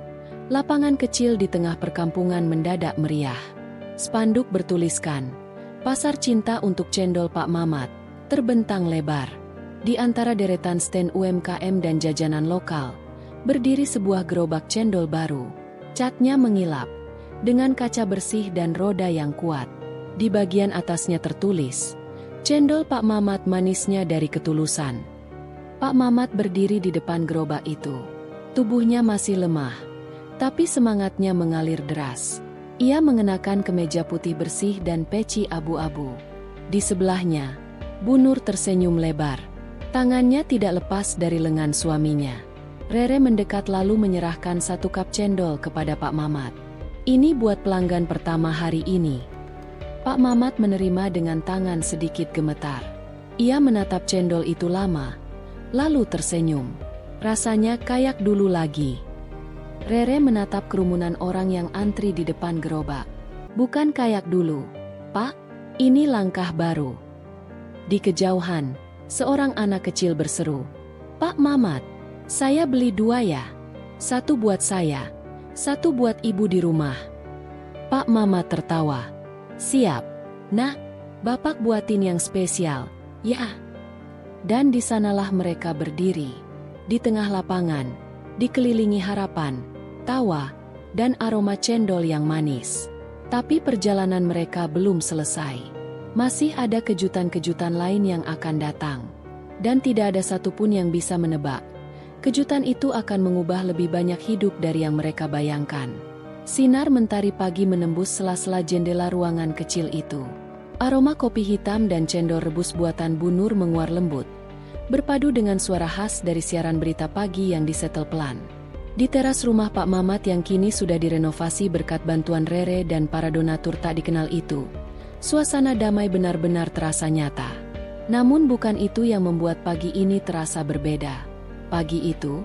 lapangan kecil di tengah perkampungan mendadak meriah. Spanduk bertuliskan, "Pasar Cinta untuk Cendol Pak Mamat," terbentang lebar. Di antara deretan stand UMKM dan jajanan lokal, berdiri sebuah gerobak cendol baru. Catnya mengilap, dengan kaca bersih dan roda yang kuat. Di bagian atasnya tertulis, "Cendol Pak Mamat, manisnya dari ketulusan." Pak Mamat berdiri di depan gerobak itu. Tubuhnya masih lemah, tapi semangatnya mengalir deras. Ia mengenakan kemeja putih bersih dan peci abu-abu. Di sebelahnya, Bu Nur tersenyum lebar. Tangannya tidak lepas dari lengan suaminya. Rere mendekat lalu menyerahkan 1 cup cendol kepada Pak Mamat. "Ini buat pelanggan pertama hari ini." Pak Mamat menerima dengan tangan sedikit gemetar. Ia menatap cendol itu lama, lalu tersenyum. Rasanya kayak dulu lagi. Rere menatap kerumunan orang yang antri di depan gerobak. "Bukan kayak dulu, Pak. Ini langkah baru." Di kejauhan, seorang anak kecil berseru, "Pak Mamat, saya beli 2 ya. 1 buat saya, 1 buat ibu di rumah." Pak Mamat tertawa. "Siap, Nak. Bapak buatin yang spesial, ya." Dan di sanalah mereka berdiri, di tengah lapangan, dikelilingi harapan, tawa, dan aroma cendol yang manis. Tapi perjalanan mereka belum selesai. Masih ada kejutan-kejutan lain yang akan datang. Dan tidak ada satupun yang bisa menebak. Kejutan itu akan mengubah lebih banyak hidup dari yang mereka bayangkan. Sinar mentari pagi menembus sela-sela jendela ruangan kecil itu. Aroma kopi hitam dan cendol rebus buatan Bu Nur menguar lembut, berpadu dengan suara khas dari siaran berita pagi yang disetel pelan. Di teras rumah Pak Mamat yang kini sudah direnovasi berkat bantuan Rere dan para donatur tak dikenal itu, suasana damai benar-benar terasa nyata. Namun bukan itu yang membuat pagi ini terasa berbeda. Pagi itu,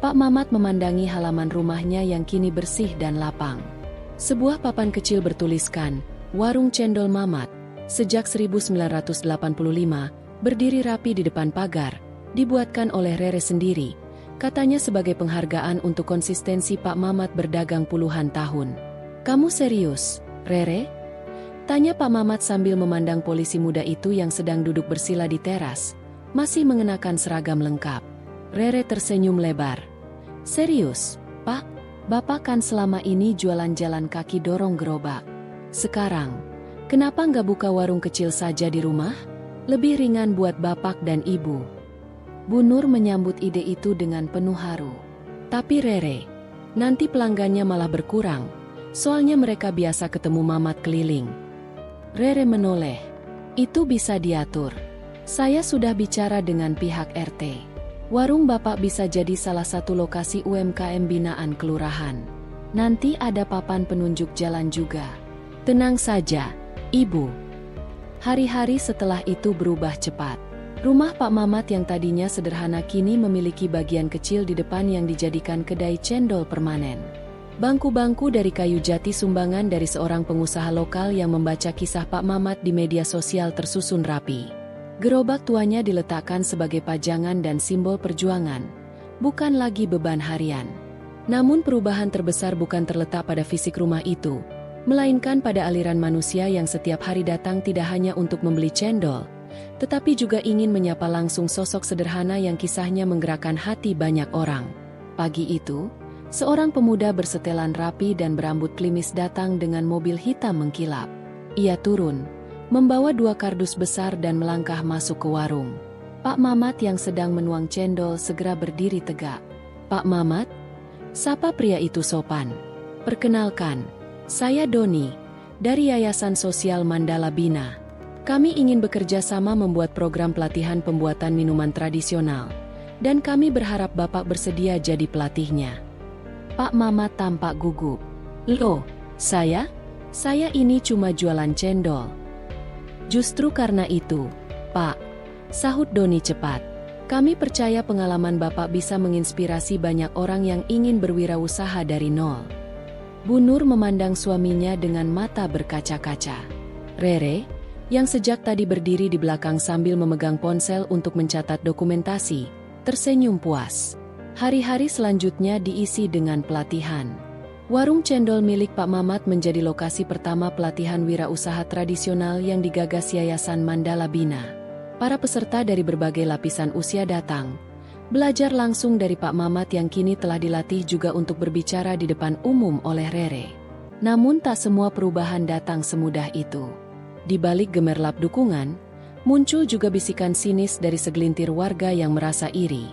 Pak Mamat memandangi halaman rumahnya yang kini bersih dan lapang. Sebuah papan kecil bertuliskan, "Warung Cendol Mamat." Sejak 1985, berdiri rapi di depan pagar, dibuatkan oleh Rere sendiri, katanya sebagai penghargaan untuk konsistensi Pak Mamat berdagang puluhan tahun. "Kamu serius, Rere?" tanya Pak Mamat sambil memandang polisi muda itu yang sedang duduk bersila di teras, masih mengenakan seragam lengkap. Rere tersenyum lebar. "Serius, Pak? Bapak kan selama ini jualan jalan kaki dorong gerobak. Sekarang, kenapa nggak buka warung kecil saja di rumah? Lebih ringan buat Bapak dan Ibu." Bu Nur menyambut ide itu dengan penuh haru. "Tapi Rere, nanti pelanggannya malah berkurang, soalnya mereka biasa ketemu Mamat keliling." Rere menoleh. "Itu bisa diatur. Saya sudah bicara dengan pihak RT. Warung Bapak bisa jadi salah satu lokasi UMKM binaan kelurahan. Nanti ada papan penunjuk jalan juga." "Tenang saja, Ibu." Hari-hari setelah itu berubah cepat. Rumah Pak Mamat yang tadinya sederhana kini memiliki bagian kecil di depan yang dijadikan kedai cendol permanen. Bangku-bangku dari kayu jati sumbangan dari seorang pengusaha lokal yang membaca kisah Pak Mamat di media sosial tersusun rapi. Gerobak tuanya diletakkan sebagai pajangan dan simbol perjuangan, bukan lagi beban harian. Namun perubahan terbesar bukan terletak pada fisik rumah itu, melainkan pada aliran manusia yang setiap hari datang tidak hanya untuk membeli cendol, tetapi juga ingin menyapa langsung sosok sederhana yang kisahnya menggerakkan hati banyak orang. Pagi itu, seorang pemuda bersetelan rapi dan berambut klimis datang dengan mobil hitam mengkilap. Ia turun, membawa 2 kardus besar dan melangkah masuk ke warung. Pak Mamat yang sedang menuang cendol segera berdiri tegak. "Pak Mamat?" Sapa pria itu sopan. "Perkenalkan, saya Doni, dari Yayasan Sosial Mandala Bina. Kami ingin bekerja sama membuat program pelatihan pembuatan minuman tradisional, dan kami berharap Bapak bersedia jadi pelatihnya." Pak Mamat tampak gugup. "Loh, saya? Saya ini cuma jualan cendol." "Justru karena itu, Pak," sahut Doni cepat. "Kami percaya pengalaman Bapak bisa menginspirasi banyak orang yang ingin berwirausaha dari nol." Bu Nur memandang suaminya dengan mata berkaca-kaca. Rere, yang sejak tadi berdiri di belakang sambil memegang ponsel untuk mencatat dokumentasi, tersenyum puas. Hari-hari selanjutnya diisi dengan pelatihan. Warung cendol milik Pak Mamat menjadi lokasi pertama pelatihan wirausaha tradisional yang digagas Yayasan Mandala Bina. Para peserta dari berbagai lapisan usia datang, belajar langsung dari Pak Mamat yang kini telah dilatih juga untuk berbicara di depan umum oleh Rere. Namun tak semua perubahan datang semudah itu. Di balik gemerlap dukungan, muncul juga bisikan sinis dari segelintir warga yang merasa iri.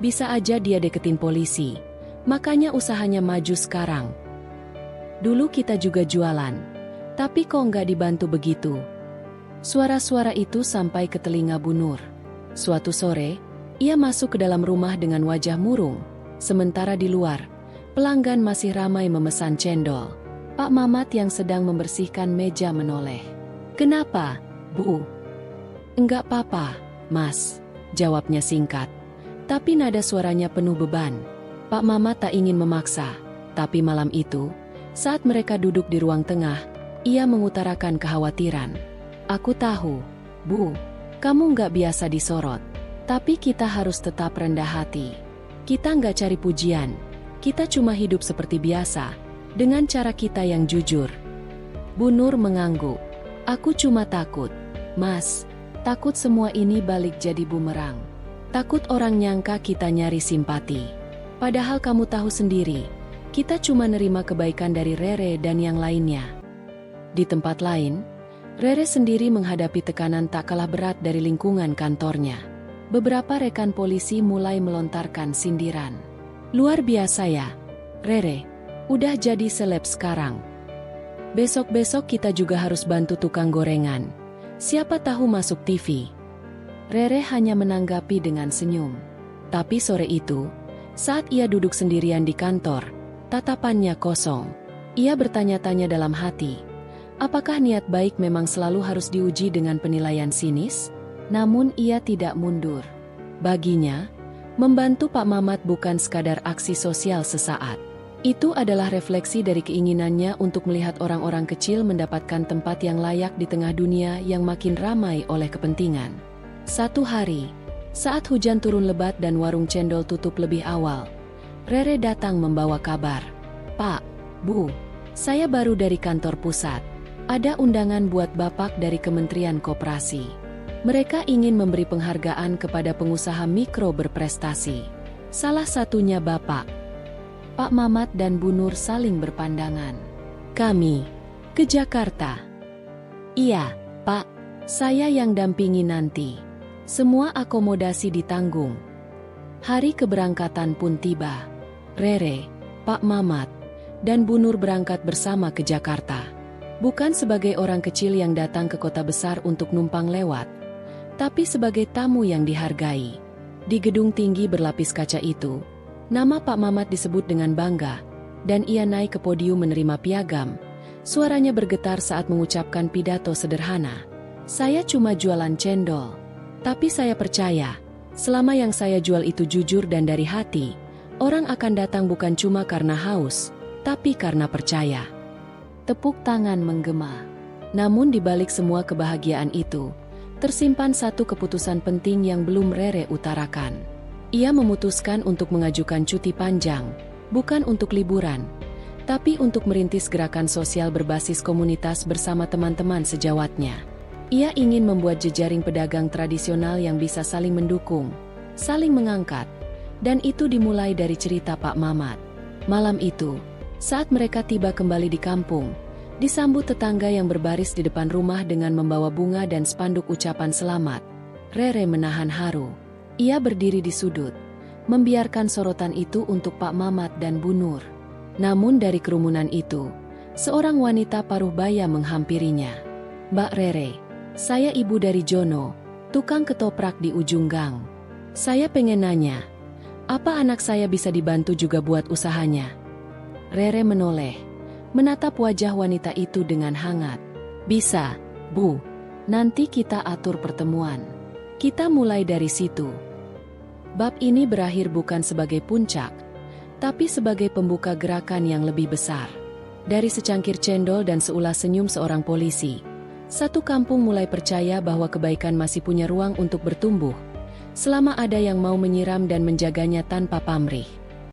Bisa aja dia deketin polisi, makanya usahanya maju sekarang. Dulu kita juga jualan, tapi kok nggak dibantu begitu? Suara-suara itu sampai ke telinga Bu Nur. Suatu sore, ia masuk ke dalam rumah dengan wajah murung, sementara di luar, pelanggan masih ramai memesan cendol. Pak Mamat yang sedang membersihkan meja menoleh. "Kenapa, Bu?" "Enggak apa-apa, Mas," jawabnya singkat. Tapi nada suaranya penuh beban. Pak Mamat tak ingin memaksa, tapi malam itu, saat mereka duduk di ruang tengah, ia mengutarakan kekhawatiran. "Aku tahu, Bu, kamu nggak biasa disorot, tapi kita harus tetap rendah hati. Kita nggak cari pujian, kita cuma hidup seperti biasa, dengan cara kita yang jujur." Bu Nur mengangguk. "Aku cuma takut, Mas, takut semua ini balik jadi bumerang. Takut orang nyangka kita nyari simpati. Padahal kamu tahu sendiri, kita cuma nerima kebaikan dari Rere dan yang lainnya." Di tempat lain, Rere sendiri menghadapi tekanan tak kalah berat dari lingkungan kantornya. Beberapa rekan polisi mulai melontarkan sindiran. "Luar biasa ya, Rere, udah jadi seleb sekarang. Besok-besok kita juga harus bantu tukang gorengan. Siapa tahu masuk TV." Rere hanya menanggapi dengan senyum. Tapi sore itu, saat ia duduk sendirian di kantor, tatapannya kosong. Ia bertanya-tanya dalam hati, apakah niat baik memang selalu harus diuji dengan penilaian sinis? Namun ia tidak mundur. Baginya, membantu Pak Mamat bukan sekadar aksi sosial sesaat. Itu adalah refleksi dari keinginannya untuk melihat orang-orang kecil mendapatkan tempat yang layak di tengah dunia yang makin ramai oleh kepentingan. Satu hari, saat hujan turun lebat dan warung cendol tutup lebih awal, Rere datang membawa kabar. "Pak, Bu, saya baru dari kantor pusat. Ada undangan buat Bapak dari Kementerian Koperasi. Mereka ingin memberi penghargaan kepada pengusaha mikro berprestasi. Salah satunya Bapak." Pak Mamat dan Bu Nur saling berpandangan. "Kami ke Jakarta." "Iya, Pak, saya yang dampingi nanti. Semua akomodasi ditanggung." Hari keberangkatan pun tiba. Rere, Pak Mamat, dan Bu Nur berangkat bersama ke Jakarta. Bukan sebagai orang kecil yang datang ke kota besar untuk numpang lewat, tapi sebagai tamu yang dihargai. Di gedung tinggi berlapis kaca itu, nama Pak Mamat disebut dengan bangga, dan ia naik ke podium menerima piagam. Suaranya bergetar saat mengucapkan pidato sederhana. "Saya cuma jualan cendol. Tapi saya percaya, selama yang saya jual itu jujur dan dari hati, orang akan datang bukan cuma karena haus, tapi karena percaya. Tepuk tangan menggema. Namun di balik semua kebahagiaan itu, tersimpan satu keputusan penting yang belum Rere utarakan. Ia memutuskan untuk mengajukan cuti panjang, bukan untuk liburan, tapi untuk merintis gerakan sosial berbasis komunitas bersama teman-teman sejawatnya. Ia ingin membuat jejaring pedagang tradisional yang bisa saling mendukung, saling mengangkat, dan itu dimulai dari cerita Pak Mamat. Malam itu, saat mereka tiba kembali di kampung, disambut tetangga yang berbaris di depan rumah dengan membawa bunga dan spanduk ucapan selamat. Rere menahan haru. Ia berdiri di sudut, membiarkan sorotan itu untuk Pak Mamat dan Bu Nur. Namun dari kerumunan itu, seorang wanita paruh baya menghampirinya. "Mbak Rere, saya ibu dari Jono, tukang ketoprak di ujung gang. Saya pengen nanya, apa anak saya bisa dibantu juga buat usahanya?" Rere menoleh, menatap wajah wanita itu dengan hangat. "Bisa, Bu. Nanti kita atur pertemuan. Kita mulai dari situ." Bab ini berakhir bukan sebagai puncak, tapi sebagai pembuka gerakan yang lebih besar. Dari secangkir cendol dan seulas senyum seorang polisi, satu kampung mulai percaya bahwa kebaikan masih punya ruang untuk bertumbuh, selama ada yang mau menyiram dan menjaganya tanpa pamrih.